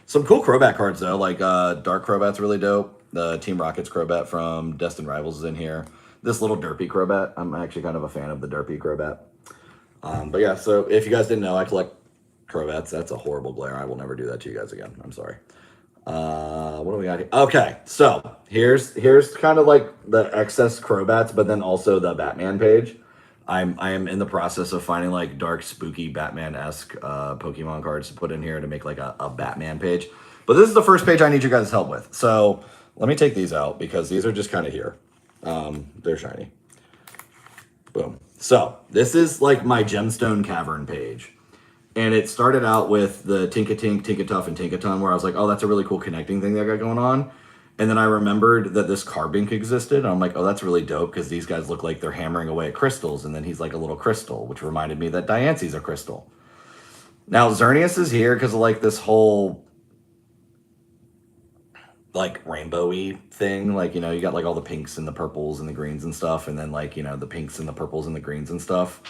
Some cool Crobat cards though, like Dark Crobat's really dope. The Team Rocket's Crobat from Destined Rivals is in here. This little Derpy Crobat, I'm actually kind of a fan of the Derpy Crobat. But yeah, so if you guys didn't know, I collect Crobats. That's a horrible glare. I will never do that to you guys again. I'm sorry. What do we got here? Okay, so here's kind of like the excess Crobats, but then also the Batman page. I am in the process of finding like dark, spooky Batman-esque Pokemon cards to put in here to make like a Batman page. But this is the first page I need you guys' help with. So let me take these out because these are just kind of here. They're shiny. Boom. So this is like my Gemstone Cavern page. And it started out with the Tinkatink, Tinkatuff, and Tinkaton, where I was like, oh, that's a really cool connecting thing that I got going on. And then I remembered that this Carbink existed. And I'm like, oh, that's really dope because these guys look like they're hammering away at crystals. And then he's like a little crystal, which reminded me that Diancie's a crystal. Now, Xerneas is here because of like this whole like rainbowy thing. Like, you know, you got like all the pinks and the purples and the greens and stuff. And then like, you know, the pinks and the purples and the greens and stuff.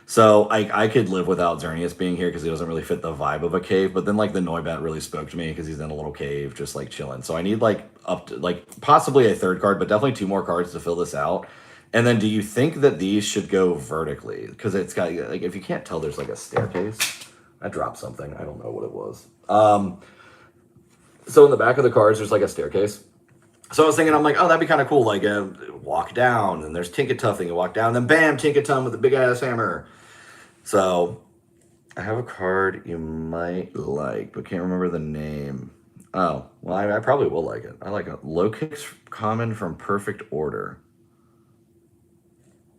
So I could live without Xerneas being here because he doesn't really fit the vibe of a cave. But then like the Noibat really spoke to me because he's in a little cave just like chilling. So I need like up to like possibly a third card, but definitely 2 more cards to fill this out. And then do you think that these should go vertically? Because it's got like, if you can't tell, there's like a staircase. I dropped something. I don't know what it was. So in the back of the cards, there's like a staircase. So I was thinking, I'm like, oh, that'd be kind of cool. Like, walk down, and there's Tinkatuff thing. You walk down, and then bam, Tinkaton with a big ass hammer. So I have a card you might like, but can't remember the name. Oh, well, I probably will like it. I like it. Low Kicks common from Perfect Order.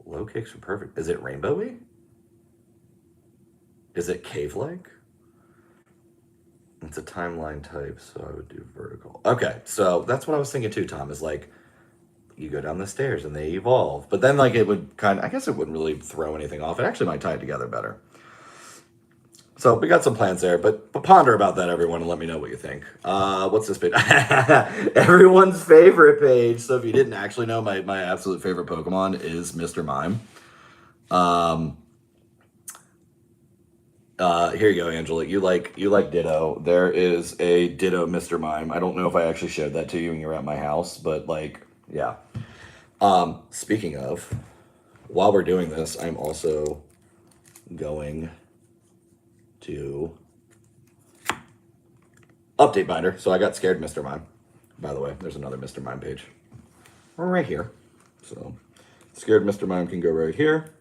Low Kicks from Perfect. Is it rainbowy? Is it cave-like? It's a timeline type, so I would do vertical. Okay, so that's what I was thinking too, Tom, is like, you go down the stairs and they evolve. But then like it would kind of, I guess it wouldn't really throw anything off. It actually might tie it together better. So we got some plans there, but ponder about that, everyone, and let me know what you think. What's this page? Everyone's favorite page. So if you didn't actually know, my absolute favorite Pokemon is Mr. Mime. Here you go, Angela. You like Ditto. There is a Ditto Mr. Mime. I don't know if I actually showed that to you when you were at my house, but like, yeah. Speaking of, while we're doing this, I'm also going to update binder. So I got scared Mr. Mime. By the way, there's another Mr. Mime page right here. So scared Mr. Mime can go right here.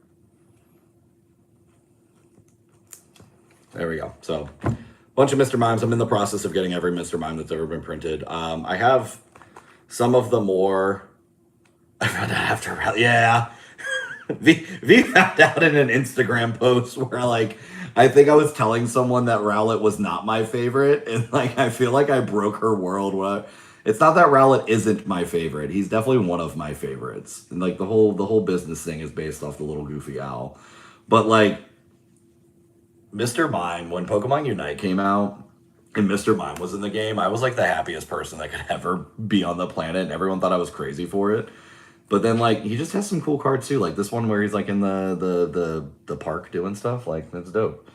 There we go. So bunch of Mr. Mimes. I'm in the process of getting every Mr. Mime that's ever been printed. I have some of the more, I found out after, yeah. V found out in an Instagram post where like, I think I was telling someone that Rowlet was not my favorite. And like, I feel like I broke her world. It's not that Rowlet isn't my favorite. He's definitely one of my favorites. And like the whole business thing is based off the little goofy owl. But like, Mr. Mime, when Pokemon Unite came out and Mr. Mime was in the game, I was like the happiest person that could ever be on the planet, and everyone thought I was crazy for it. But then like he just has some cool cards too, like this one where he's like in the park doing stuff. Like that's dope.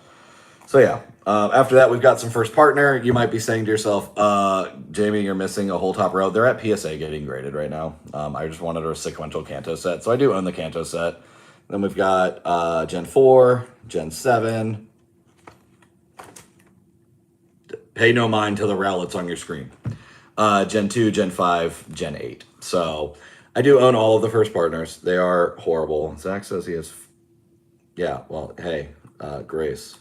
So yeah, after that we've got some first partner. You might be saying to yourself, Jamie, you're missing a whole top row. They're at PSA getting graded right now. I just wanted a sequential Kanto set, so I do own the Kanto set. Then we've got Gen 4, Gen 7. Pay no mind to the Rowlets on your screen. Gen 2, Gen 5, Gen 8. So I do own all of the first partners. They are horrible. Zach says he has... Yeah, well, hey, Grace.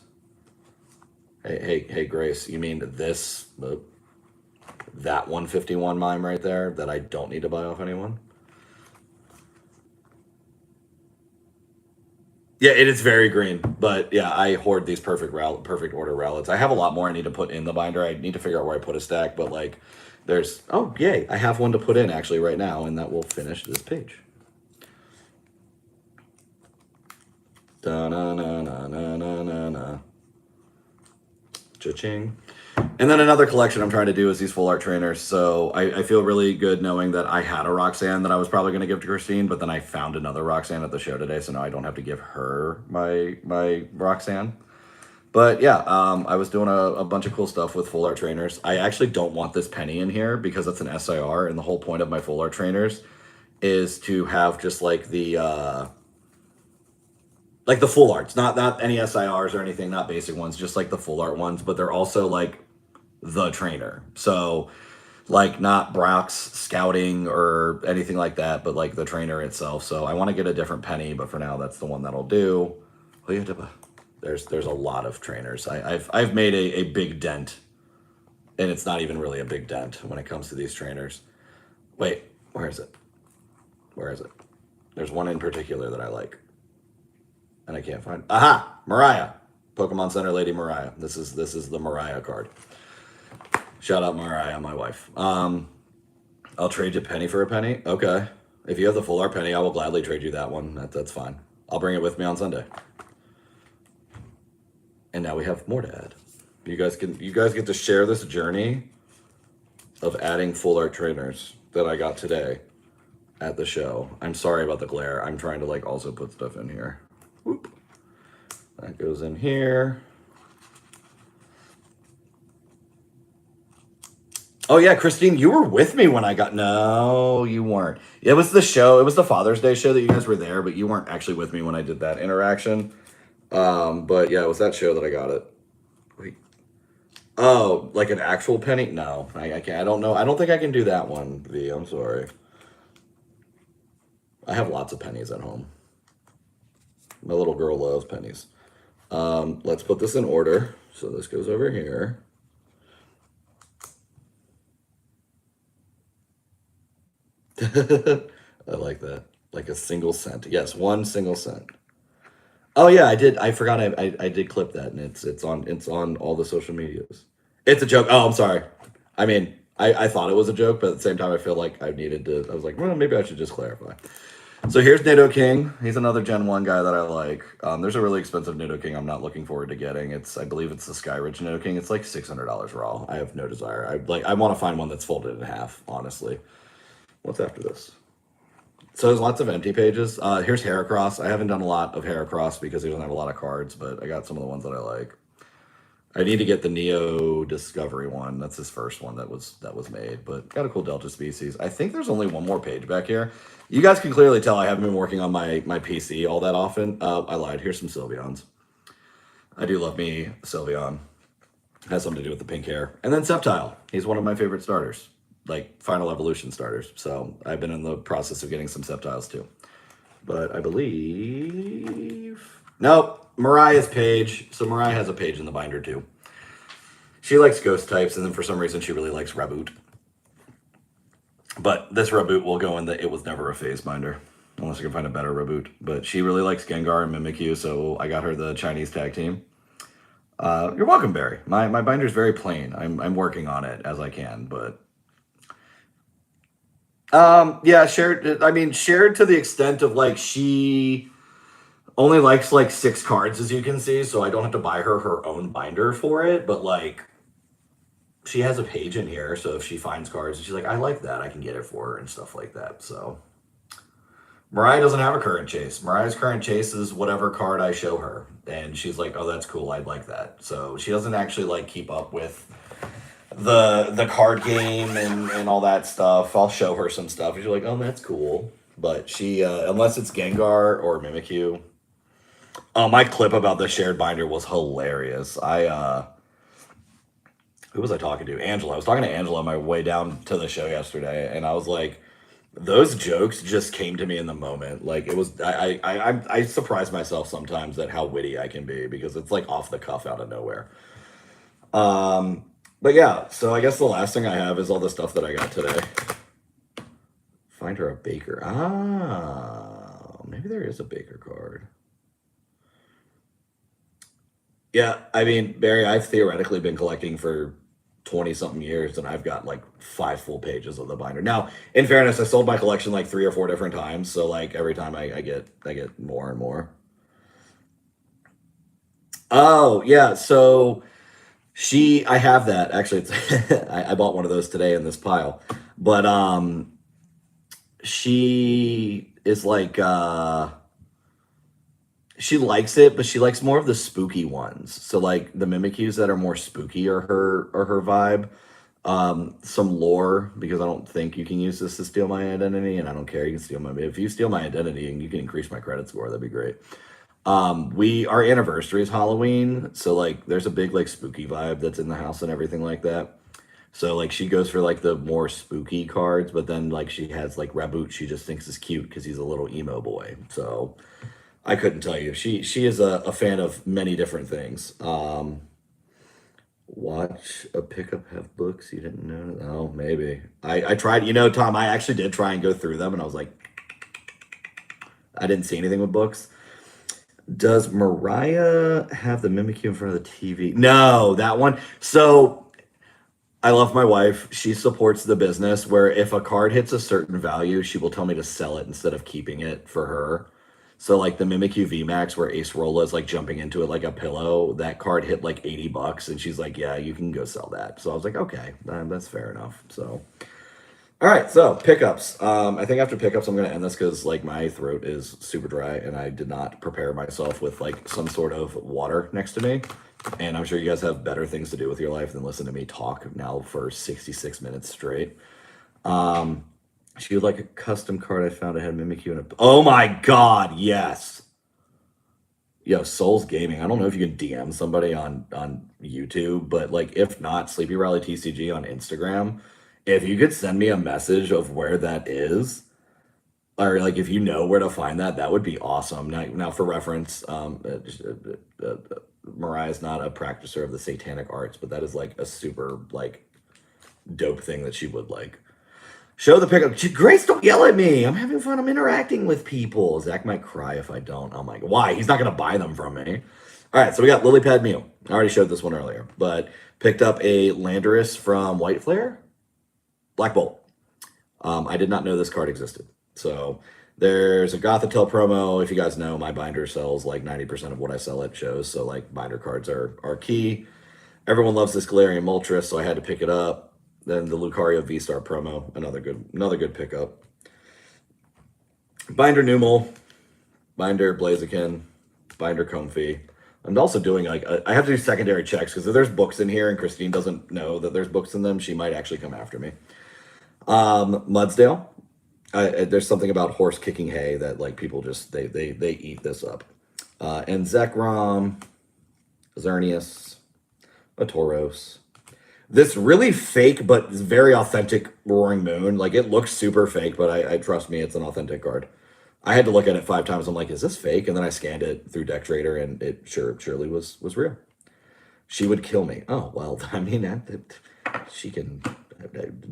Hey, Grace, you mean this... that 151 mime right there that I don't need to buy off anyone? Yeah, it is very green, but yeah, I hoard these perfect order Rowlets. I have a lot more I need to put in the binder. I need to figure out where I put a stack, but like there's, oh yay, I have one to put in actually right now, and that will finish this page. Da na na na na na na na. Cha-ching. And then another collection I'm trying to do is these full art trainers. So I feel really good knowing that I had a Roxanne that I was probably going to give to Christine, but then I found another Roxanne at the show today, so now I don't have to give her my Roxanne. But yeah, I was doing a bunch of cool stuff with full art trainers. I actually don't want this penny in here because it's an SIR, and the whole point of my full art trainers is to have just like the full arts, not any SIRs or anything, not basic ones, just like the full art ones, but they're also like the trainer. So like not Brock's scouting or anything like that, but like the trainer itself. So I want to get a different penny, but for now that's the one that'll do. There's a lot of trainers. I've made a big dent, and it's not even really a big dent when it comes to these trainers. Wait, where is it? Where is it? There's one in particular that I like, and I can't find. Aha, Mariah, Pokemon Center Lady Mariah. This is the Mariah card. Shout out Mariah, my wife. I'll trade you penny for a penny. Okay, if you have the full art penny, I will gladly trade you that one. That's fine. I'll bring it with me on Sunday. And now we have more to add. You guys get to share this journey of adding full art trainers that I got today at the show. I'm sorry about the glare. I'm trying to like also put stuff in here. Whoop. That goes in here. Oh yeah, Christine, you were with me when I got. No, you weren't. It was the show. It was the Father's Day show that you guys were there, but you weren't actually with me when I did that interaction. But yeah, it was that show that I got it. Wait. Oh, like an actual penny? No, I can't. I don't know. I don't think I can do that one, V. I'm sorry. I have lots of pennies at home. My little girl loves pennies. Let's put this in order. So this goes over here. I like that. Like a single cent. Yes, 1 single cent. Oh yeah, I did. I forgot. I did clip that, and it's on all the social medias. It's a joke. Oh, I'm sorry. I mean, I thought it was a joke, but at the same time, I feel like I needed to. I was like, well, maybe I should just clarify. So here's Nidoking. He's another Gen 1 guy that I like. There's a really expensive Nidoking I'm not looking forward to getting. I believe it's the Skyridge Nidoking. It's like $600 raw. I have no desire. I want to find one that's folded in half, honestly. What's after this? So there's lots of empty pages. Here's Heracross. I haven't done a lot of Heracross because he doesn't have a lot of cards, but I got some of the ones that I like. I need to get the Neo Discovery one. That's his first one that was made, but got a cool Delta species. I think there's only one more page back here. You guys can clearly tell I haven't been working on my PC all that often. I lied. Here's some Sylveons. I do love me Sylveon. Has something to do with the pink hair. And then Sceptile. He's one of my favorite starters, like Final Evolution starters. So I've been in the process of getting some Sceptiles too. But I believe... Nope. Mariah's page. So Mariah has a page in the binder too. She likes ghost types, and then for some reason she really likes Raboot. But this Raboot will go in the It Was Never a Phase binder. Unless I can find a better Raboot. But she really likes Gengar and Mimikyu, so I got her the Chinese tag team. You're welcome, Barry. My binder's very plain. I'm working on it as I can, but... yeah, shared to the extent of like she only likes like 6 cards, as you can see, so I don't have to buy her own binder for it, but like she has a page in here, so if she finds cards and she's like, I like that, I can get it for her and stuff like that. So Mariah doesn't have a current chase. Mariah's current chase is whatever card I show her, and she's like, oh, that's cool, I'd like that. So she doesn't actually like keep up with the card game and all that stuff. I'll show her some stuff and she's like, oh, that's cool. But she unless it's Gengar or Mimikyu. My clip about the shared binder was hilarious. Who was I talking to? Angela. I was talking to Angela on my way down to the show yesterday, and I was like, those jokes just came to me in the moment. Like it was I surprise myself sometimes at how witty I can be because it's like off the cuff out of nowhere. But yeah, so I guess the last thing I have is all the stuff that I got today. Find her a Baker. Ah, maybe there is a Baker card. Yeah, I mean, Barry, I've theoretically been collecting for 20-something years, and I've got like 5 full pages of the binder. Now, in fairness, I sold my collection like 3 or 4 different times, so like every time I get more and more. Oh, yeah, so... I have that actually. It's I bought one of those today in this pile, but she is like she likes it, but she likes more of the spooky ones. So like the Mimikyus that are more spooky are her vibe. Some lore because I don't think you can use this to steal my identity, and I don't care. You can steal my if you steal my identity and you can increase my credit score, that'd be great. We our anniversary is Halloween, so like there's a big like spooky vibe that's in the house and everything like that. So like she goes for like the more spooky cards, but then like she has like Raboot she just thinks is cute because he's a little emo boy. So I couldn't tell you. She is a fan of many different things. Watch a pickup have books you didn't know. Oh, maybe. I tried, Tom, I actually did try and go through them and I was like, I didn't see anything with books. Does Mariah have the Mimikyu in front of the TV? No, that one. So I love my wife. She supports the business where if a card hits a certain value, she will tell me to sell it instead of keeping it for her. So like the Mimikyu VMAX where Ace Rolla is like jumping into it like a pillow, that card hit like $80 and she's like, yeah, you can go sell that. So I was like, okay, that's fair enough. So all right, so pickups. I think after pickups, I'm gonna end this because like my throat is super dry and I did not prepare myself with like some sort of water next to me. And I'm sure you guys have better things to do with your life than listen to me talk now for 66 minutes straight. She would like a custom card I found. I had Mimikyu and a. Oh my god, yes. Yo, Souls Gaming. I don't know if you can DM somebody on YouTube, but like if not, Sleepy Rally TCG on Instagram. If you could send me a message of where that is, or like if you know where to find that, that would be awesome. Now for reference, Mariah's not a practicer of the satanic arts, but that is like a super like dope thing that she would like. Show the pickup. Grace, don't yell at me. I'm having fun. I'm interacting with people. Zach might cry if I don't. I'm like, why? He's not going to buy them from me. All right, so we got Lily Pad Mew. I already showed this one earlier, but picked up a Landorus from White Flare. Black Bolt. I did not know this card existed. So there's a Gothitelle promo. If you guys know, my binder sells like 90% of what I sell at shows. So like binder cards are key. Everyone loves this Galarian Moltres, so I had to pick it up. Then the Lucario V-Star promo, another good pickup. Binder Numel, Binder Blaziken, Binder Comfey. I'm also doing like I have to do secondary checks because if there's books in here and Christine doesn't know that there's books in them, she might actually come after me. Mudsdale. There's something about horse kicking hay that like people just they eat this up. And Zekrom, Xerneas, a Tauros. This really fake but very authentic Roaring Moon. Like it looks super fake, but I trust me, it's an authentic card. I had to look at it 5 times. I'm like, is this fake? And then I scanned it through Deck Trader, and it surely was real. She would kill me. Oh well, I mean, she can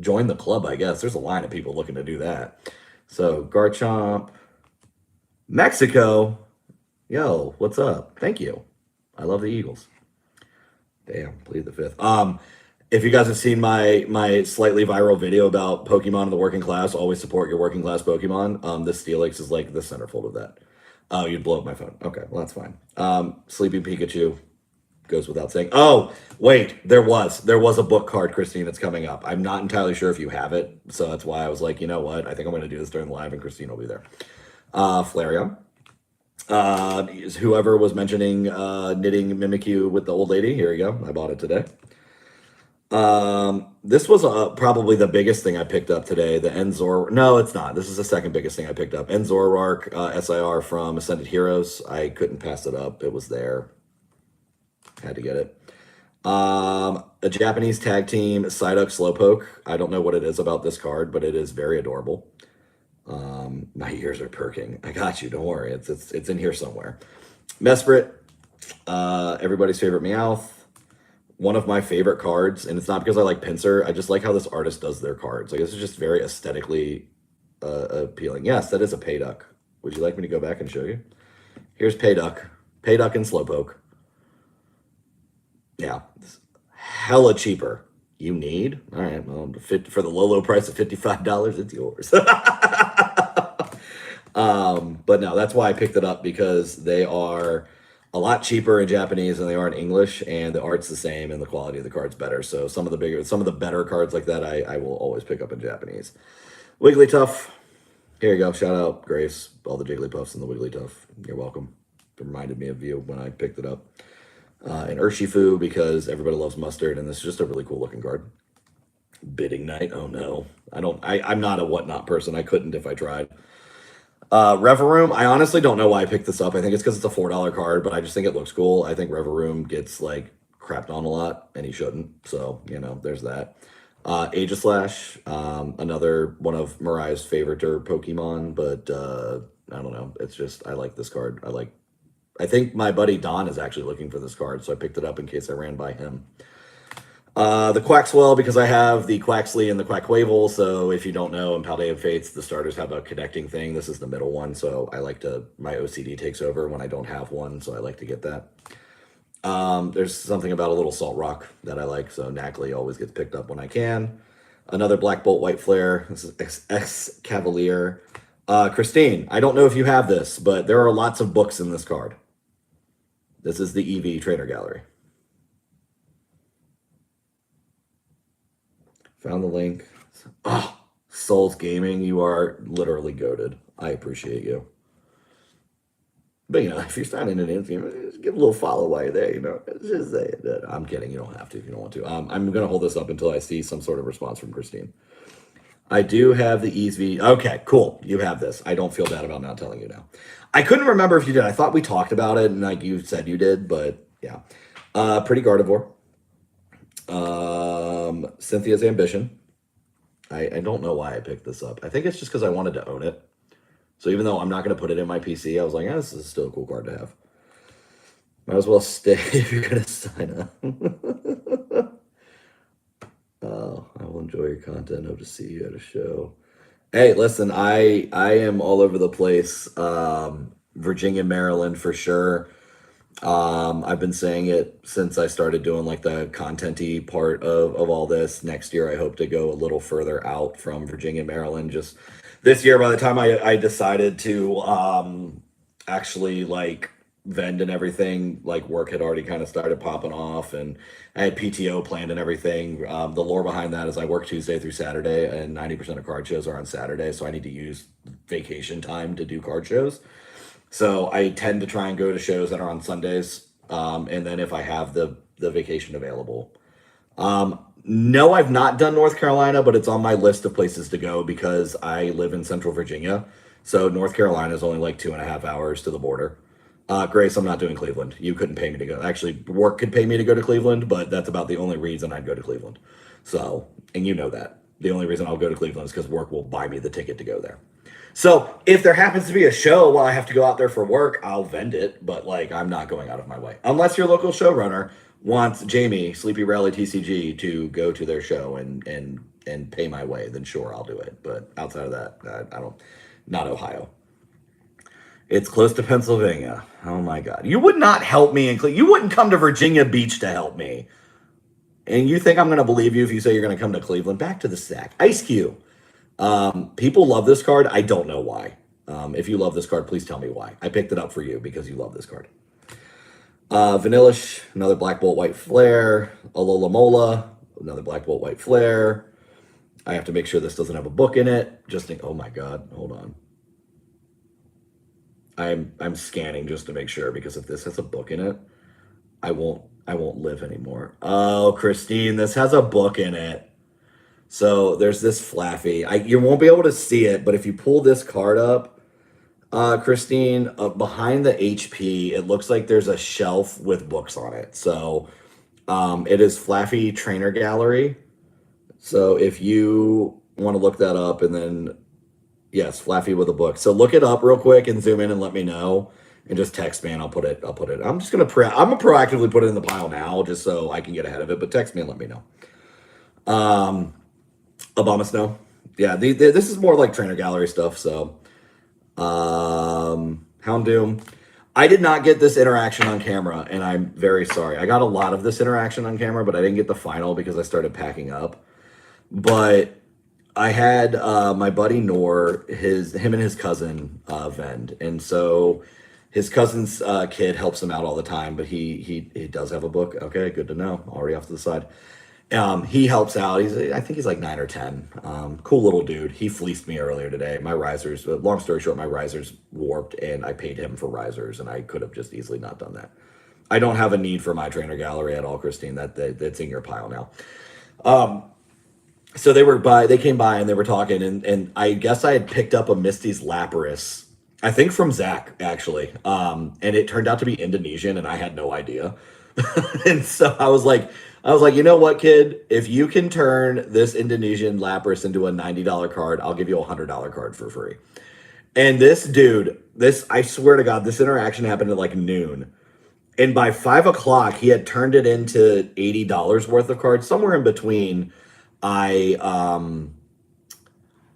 join the club, I guess. There's a line of people looking to do that. So Garchomp, Mexico. Yo, what's up? Thank you. I love the Eagles. Damn, plead the fifth. If you guys have seen my slightly viral video about Pokemon in the working class, always support your working class Pokemon. This Steelix is like the centerfold of that. Oh, you'd blow up my phone. Okay, well that's fine. Sleeping Pikachu goes without saying. Oh, wait, there was a book card, Christine, that's coming up. I'm not entirely sure if you have it, so that's why I was like, you know what? I think I'm going to do this during the live, and Christine will be there. Flareon. Whoever was mentioning knitting Mimikyu with the old lady, here you go. I bought it today. This was probably the biggest thing I picked up today. The Enzor. No, it's not. This is the second biggest thing I picked up. Enzorark SIR from Ascended Heroes. I couldn't pass it up. It was there. Had to get it. A Japanese tag team, Psyduck Slowpoke. I don't know what it is about this card, but it is very adorable. My ears are perking. I got you. Don't worry. It's in here somewhere. Mesprit. Everybody's favorite Meowth. One of my favorite cards, and it's not because I like Pinsir. I just like how this artist does their cards. Like, this is just very aesthetically appealing. Yes, that is a Payduck. Would you like me to go back and show you? Here's Payduck. Payduck and Slowpoke. Yeah, hella cheaper. You need? All right, well, for the low price of $55, it's yours. But no, that's why I picked it up, because they are a lot cheaper in Japanese than they are in English, and the art's the same and the quality of the card's better. So some of the better cards like that, I will always pick up in Japanese. Wigglytuff. Here you go. Shout out Grace, all the Jigglypuffs and the Wigglytuff. You're welcome. It reminded me of you when I picked it up. And Urshifu because everybody loves mustard, and this is just a really cool looking card. Bidding Night. Oh no, I'm not a whatnot person. I couldn't if I tried. Reverum. I honestly don't know why I picked this up. I think it's because it's a $4 card, but I just think it looks cool. I think Reverum gets like crapped on a lot, and he shouldn't. So there's that. Aegislash, another one of Mariah's favorite Pokemon, but I don't know. It's just I like this card. I think my buddy Don is actually looking for this card, so I picked it up in case I ran by him. The Quaxwell, because I have the Quaxley and the Quackwavel, so if you don't know, in Paldea Fates, the starters have a connecting thing. This is the middle one, so my OCD takes over when I don't have one, so I like to get that. There's something about a little Salt Rock that I like, so Nacli always gets picked up when I can. Another Black Bolt White Flare. This is X-Cavalier. Christine, I don't know if you have this, but there are lots of books in this card. This is the EV Trainer Gallery. Found the link. Oh, Souls Gaming, you are literally goated. I appreciate you. But, if you're signing an Instagram, just give a little follow while you're there, Just say it. I'm kidding. You don't have to if you don't want to. I'm going to hold this up until I see some sort of response from Christine. I do have the EV. Okay, cool. You have this. I don't feel bad about not telling you now. I couldn't remember if you did. I thought we talked about it, and like you said you did, but yeah. Pretty Gardevoir. Cynthia's Ambition. I don't know why I picked this up. I think it's just because I wanted to own it. So even though I'm not going to put it in my PC, I was like, this is still a cool card to have. Might as well stay if you're going to sign up. I will enjoy your content. Hope to see you at a show. Hey, listen, I am all over the place. Virginia, Maryland for sure. I've been saying it since I started doing like the content-y part of all this. Next year, I hope to go a little further out from Virginia, Maryland. Just this year, by the time I decided to actually like vend and everything, like work had already kind of started popping off, and I had PTO planned and everything. The lore behind that is I work Tuesday through Saturday, and 90% of card shows are on Saturday, so I need to use vacation time to do card shows. So I tend to try and go to shows that are on Sundays, and then if I have the vacation available. No, I've not done North Carolina, but it's on my list of places to go because I live in Central Virginia. So North Carolina is only like 2.5 hours to the border. Grace, I'm not doing Cleveland. You couldn't pay me to go. Actually, work could pay me to go to Cleveland, but that's about the only reason I'd go to Cleveland. So, and you know that. The only reason I'll go to Cleveland is because work will buy me the ticket to go there. So if there happens to be a show while I have to go out there for work, I'll vend it, but like I'm not going out of my way. Unless your local showrunner wants Jamie, Sleepy Rally TCG, to go to their show and pay my way, then sure, I'll do it. But outside of that, I don't, not Ohio. It's close to Pennsylvania. Oh my God. You would not help me you wouldn't come to Virginia Beach to help me. And you think I'm going to believe you if you say you're going to come to Cleveland? Back to the stack. Ice Cube. People love this card. I don't know why. If you love this card, please tell me why. I picked it up for you because you love this card. Vanillish, another Black Bolt White Flare. Alola Mola, another Black Bolt White Flare. I have to make sure this doesn't have a book in it. Oh my God, hold on. I'm scanning just to make sure, because if this has a book in it, I won't live anymore. Oh, Christine, this has a book in it. So there's this Flaffy. You won't be able to see it, but if you pull this card up, Christine, behind the HP, it looks like there's a shelf with books on it. So it is Flaffy Trainer Gallery. So if you want to look that up, and then, yes, Flaffy with a book. So look it up real quick and zoom in and let me know. And just text me and I'll put it. I'm just going to proactively put it in the pile now just so I can get ahead of it. But text me and let me know. Obama Snow. Yeah, this is more like Trainer Gallery stuff. So, Houndoom. I did not get this interaction on camera, and I'm very sorry. I got a lot of this interaction on camera, but I didn't get the final because I started packing up. But I had my buddy Noor, him and his cousin vend, and so His cousin's kid helps him out all the time, but he does have a book. Okay, good to know. Already off to the side. He helps out. I think he's like 9 or 10. Cool little dude. He fleeced me earlier today. My risers. Long story short, my risers warped, and I paid him for risers, and I could have just easily not done that. I don't have a need for my trainer gallery at all, Christine. That's in your pile now. So they came by and they were talking, and I guess I had picked up a Misty's Lapras, I think from Zach actually, and it turned out to be Indonesian, and I had no idea. And so I was like, you know what, kid? If you can turn this Indonesian Lapras into a $90 card, I'll give you a $100 card for free. And this dude, I swear to God, this interaction happened at like noon. And by 5 o'clock, he had turned it into $80 worth of cards, somewhere in between. I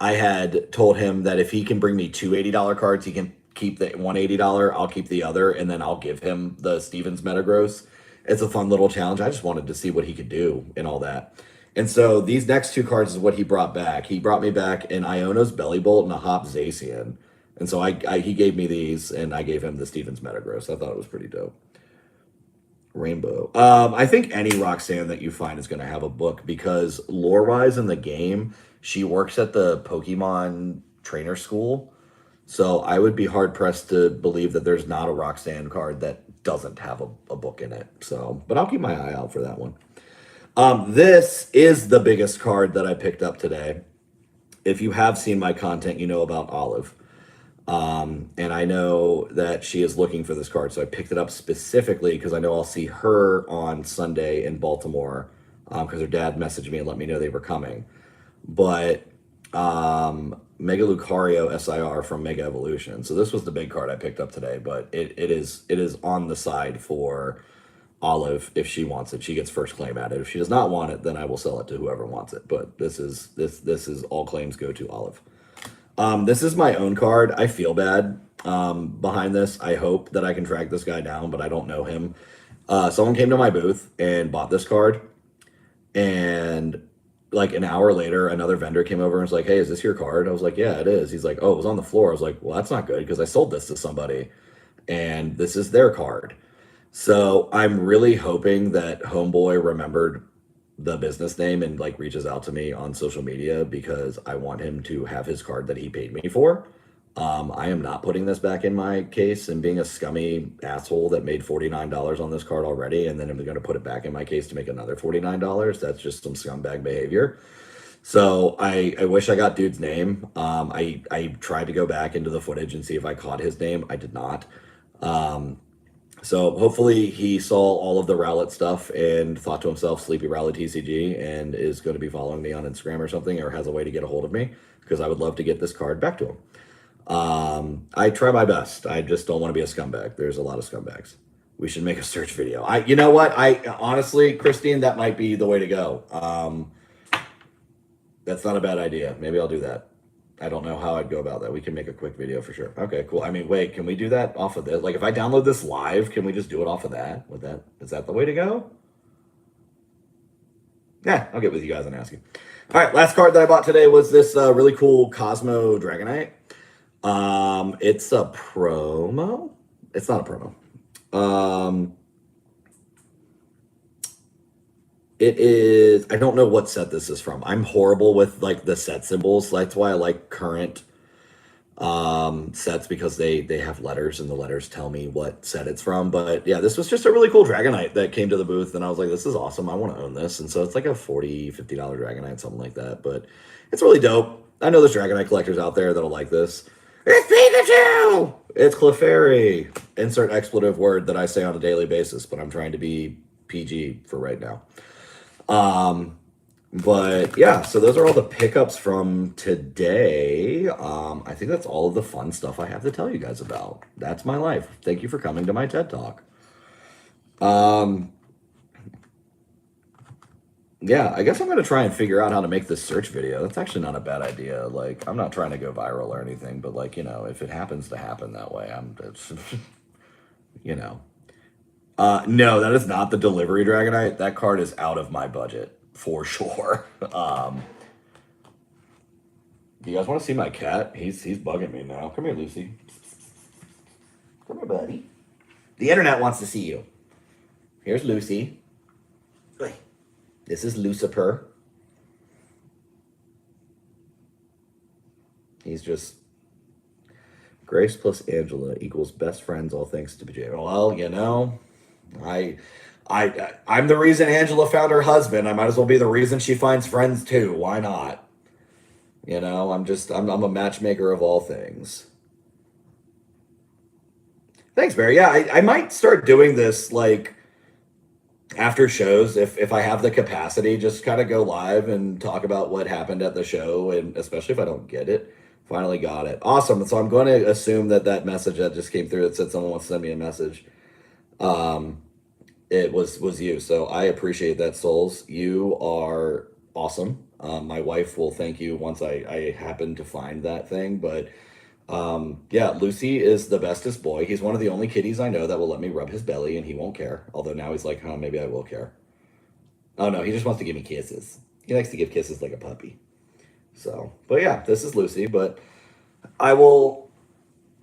had told him that if he can bring me two $80 cards, he can keep the one $80. I'll keep the other, and then I'll give him the Stevens Metagross. It's a fun little challenge. I just wanted to see what he could do and all that. And so these next two cards is what he brought back. He brought me back an Iona's Bellibolt and a Hop Zacian. And so he gave me these, and I gave him the Stevens Metagross. I thought it was pretty dope. Rainbow. I think any Roxanne that you find is going to have a book, because lore-wise in the game, she works at the Pokemon trainer school. So I would be hard-pressed to believe that there's not a Roxanne card that doesn't have a book in it. So, but I'll keep my eye out for that one. This is the biggest card that I picked up today. If you have seen my content, you know about Olive. And I know that she is looking for this card, so I picked it up specifically because I know I'll see her on Sunday in Baltimore, because her dad messaged me and let me know they were coming. But Mega Lucario SIR from Mega Evolution. So this was the big card I picked up today, but it is on the side for Olive. If she wants it, she gets first claim at it. If she does not want it, then I will sell it to whoever wants it. But this is all claims go to Olive. This is my own card. I feel bad behind this. I hope that I can track this guy down, but I don't know him. Someone came to my booth and bought this card, and like an hour later, another vendor came over and was like, "Hey, is this your card?" I was like, "Yeah, it is." He's like, "Oh, it was on the floor." I was like, "Well, that's not good, because I sold this to somebody, and this is their card." So I'm really hoping that Homeboy remembered the business name and like reaches out to me on social media, because I want him to have his card that he paid me for. I am not putting this back in my case and being a scummy asshole that made $49 on this card already, and then I'm going to put it back in my case to make another $49. That's just some scumbag behavior. So I wish I got dude's name. I tried to go back into the footage and see if I caught his name. I did not. So hopefully he saw all of the Rowlet stuff and thought to himself, Sleepy Rowlet TCG, and is going to be following me on Instagram or something, or has a way to get a hold of me, because I would love to get this card back to him. I try my best. I just don't want to be a scumbag. There's a lot of scumbags. We should make a search video. You know what? Honestly, Christine, that might be the way to go. That's not a bad idea. Maybe I'll do that. I don't know how I'd go about that. We can make a quick video for sure. Okay, cool. I mean, wait, can we do that off of this? Like, if I download this live, can we just do it off of that? Is that the way to go? Yeah, I'll get with you guys and ask you. All right, last card that I bought today was this really cool Cosmo Dragonite. It's a promo. It's not a promo. It is, I don't know what set this is from. I'm horrible with like the set symbols. That's why I like current sets, because they have letters, and the letters tell me what set it's from. But yeah, this was just a really cool Dragonite that came to the booth, and I was like, this is awesome. I want to own this. And so it's like a $40, $50 Dragonite, something like that. But it's really dope. I know there's Dragonite collectors out there that'll like this. It's Pikachu! It's Clefairy. Insert expletive word that I say on a daily basis, but I'm trying to be PG for right now. But yeah, so those are all the pickups from today. I think that's all of the fun stuff I have to tell you guys about. That's my life. Thank you for coming to my TED Talk. Yeah, I guess I'm going to try and figure out how to make this search video. That's actually not a bad idea. Like, I'm not trying to go viral or anything, but like, you know, if it happens to happen that way, you know. No, that is not the delivery Dragonite. That card is out of my budget for sure. Do you guys want to see my cat? He's bugging me now. Come here, Lucy. Come here, buddy. The internet wants to see you. Here's Lucy. Wait. This is Lucifer. He's just Grace plus Angela equals best friends, all thanks to BJ. Well, you know, I'm the reason Angela found her husband. I might as well be the reason she finds friends too. Why not? You know, I'm a matchmaker of all things. Thanks, Barry. Yeah, I might start doing this like after shows if I have the capacity, just kind of go live and talk about what happened at the show, and especially if I don't get it. Finally got it. Awesome. So I'm going to assume that message that just came through that said someone wants to send me a message. It was you. So I appreciate that, Souls. You are awesome. My wife will thank you once I happen to find that thing. But yeah, Lucy is the bestest boy. He's one of the only kitties I know that will let me rub his belly and he won't care. Although now he's like, huh, maybe I will care. Oh no, he just wants to give me kisses. He likes to give kisses like a puppy. So, but yeah, this is Lucy, but I don't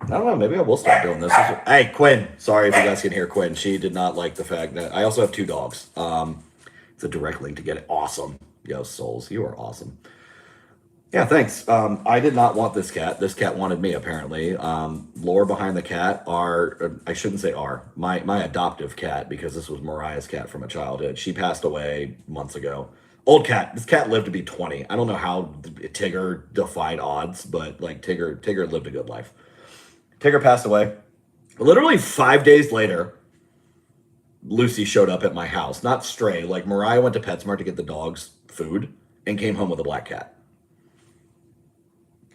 know, maybe I will start doing this. Hey, Quinn, sorry if you guys can hear Quinn. She did not like the fact that I also have 2 dogs. It's a direct link to get it. Awesome. Yo, Souls, you are awesome. Yeah, thanks. I did not want this cat. This cat wanted me, apparently. Lore behind the cat I shouldn't say my adoptive cat, because this was Mariah's cat from a childhood. She passed away months ago. Old cat. This cat lived to be 20. I don't know how Tigger defied odds, but like Tigger lived a good life. Tigger passed away. Literally 5 days later, Lucy showed up at my house. Not stray. Like Mariah went to PetSmart to get the dogs food and came home with a black cat.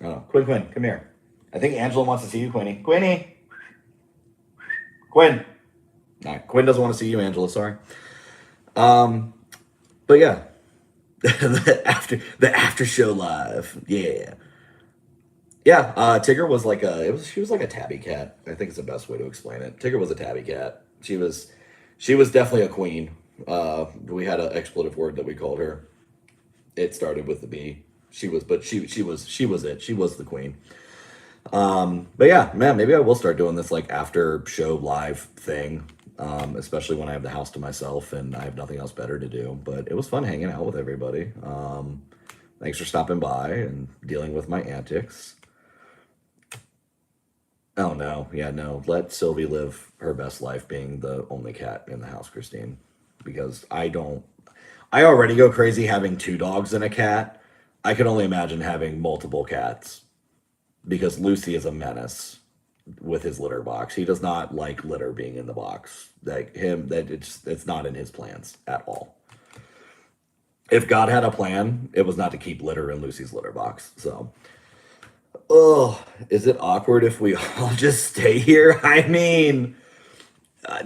Oh, Quinn, come here. I think Angela wants to see you, Quinny. Quinn. All right, Quinn doesn't want to see you, Angela. Sorry. But yeah, the after show live. Yeah. Tigger was she was like a tabby cat. I think it's the best way to explain it. Tigger was a tabby cat. She was definitely a queen. We had an expletive word that we called her. It started with the B. She was it. She was the queen. But yeah, man, maybe I will start doing this like after show live thing. Especially when I have the house to myself and I have nothing else better to do. But it was fun hanging out with everybody. Thanks for stopping by and dealing with my antics. Oh no, yeah, no. Let Sylvie live her best life being the only cat in the house, Christine. Because I already go crazy having 2 dogs and a cat. I can only imagine having multiple cats. Because Lucy is a menace with his litter box. He does not like litter being in the box. It's not in his plans at all. If God had a plan, it was not to keep litter in Lucy's litter box. So, is it awkward if we all just stay here? I mean,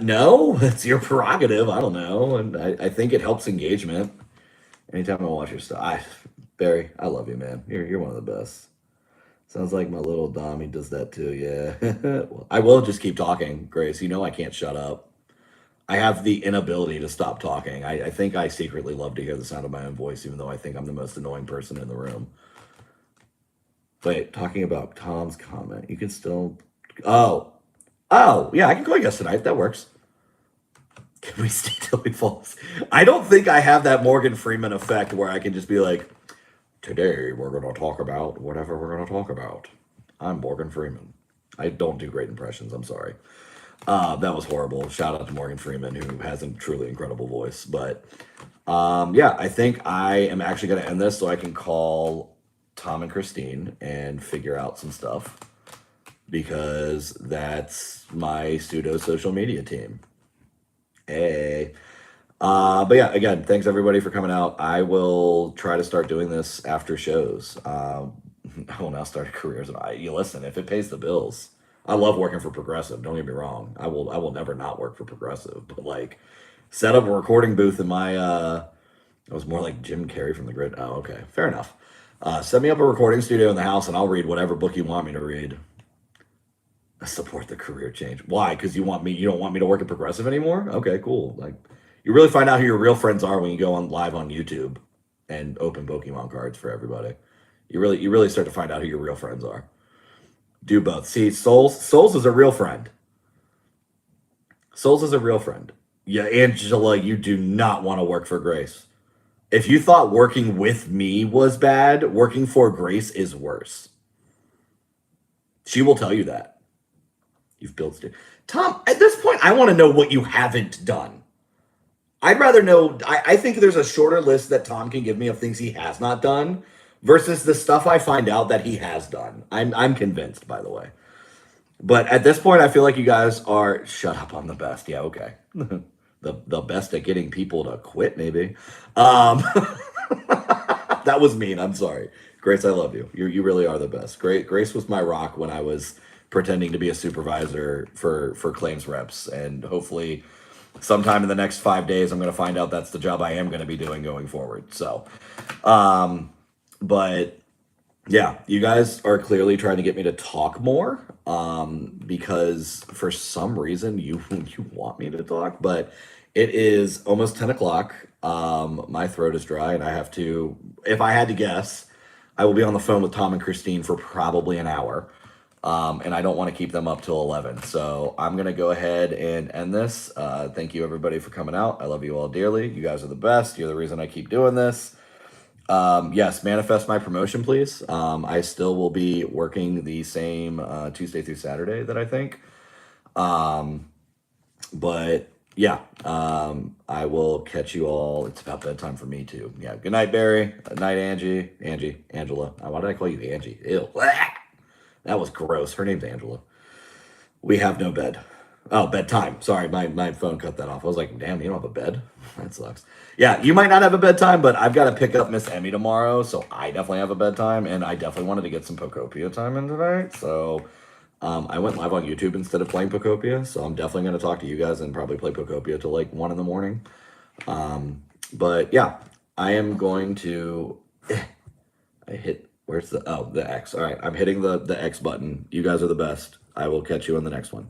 no, it's your prerogative. I don't know. And I think it helps engagement. Anytime I watch your stuff. Barry, I love you, man. You're one of the best. Sounds like my little Dom, he does that too, yeah. Well, I will just keep talking, Grace. You know I can't shut up. I have the inability to stop talking. I think I secretly love to hear the sound of my own voice, even though I think I'm the most annoying person in the room. Wait, talking about Tom's comment, you can still... Oh, yeah, I can call you guys tonight. That works. Can we stay till we fall asleep? I don't think I have that Morgan Freeman effect where I can just be like, today we're going to talk about whatever we're going to talk about. I'm Morgan Freeman. I don't do great impressions. I'm sorry. That was horrible. Shout out to Morgan Freeman, who has a truly incredible voice. But yeah, I think I am actually going to end this so I can call Tom and Christine and figure out some stuff, because that's my pseudo social media team. Hey. But yeah, again, thanks everybody for coming out. I will try to start doing this after shows. I will now start a career. You listen, if it pays the bills. I love working for Progressive. Don't get me wrong. I will never not work for Progressive. But like, set up a recording booth in my. It was more like Jim Carrey from The Grid. Oh, okay, fair enough. Set me up a recording studio in the house, and I'll read whatever book you want me to read. Support the career change. Why? Because you don't want me to work at Progressive anymore? Okay, cool. Like, you really find out who your real friends are when you go on live on YouTube and open Pokemon cards for everybody. You really start to find out who your real friends are. Do both. See, Souls is a real friend. Souls is a real friend. Yeah, Angela, you do not want to work for Grace. If you thought working with me was bad, working for Grace is worse. She will tell you that. You've built it. Tom, at this point, I want to know what you haven't done. I'd rather know. I think there's a shorter list that Tom can give me of things he has not done versus the stuff I find out that he has done. I'm convinced, by the way. But at this point, I feel like you guys are shut up. I'm the best. Yeah, okay. the best at getting people to quit, maybe. That was mean. I'm sorry, Grace. I love you. You really are the best. Grace was my rock when I was pretending to be a supervisor for claims reps, and hopefully sometime in the next 5 days, I'm going to find out that's the job I am going to be doing going forward. So, but yeah, you guys are clearly trying to get me to talk more, because for some reason you want me to talk, but it is almost 10 o'clock. My throat is dry, and I have to, if I had to guess, I will be on the phone with Tom and Christine for probably an hour. And I don't want to keep them up till 11. So I'm going to go ahead and end this. Thank you, everybody, for coming out. I love you all dearly. You guys are the best. You're the reason I keep doing this. Yes, manifest my promotion, please. I still will be working the same Tuesday through Saturday that I think. But yeah, I will catch you all. It's about bedtime for me too. Yeah. Good night, Barry. Good night, Angela. Why did I call you Angie? Ew. That was gross. Her name's Angela. We have no bed. Oh, bedtime. Sorry, my phone cut that off. I was like, damn, you don't have a bed? That sucks. Yeah, you might not have a bedtime, but I've got to pick up Miss Emmy tomorrow, so I definitely have a bedtime, and I definitely wanted to get some Pokopia time in tonight, so I went live on YouTube instead of playing Pokopia, so I'm definitely going to talk to you guys and probably play Pokopia till like 1 in the morning. But yeah, I am going to... I hit... Where's the X? All right, I'm hitting the X button. You guys are the best. I will catch you in the next one.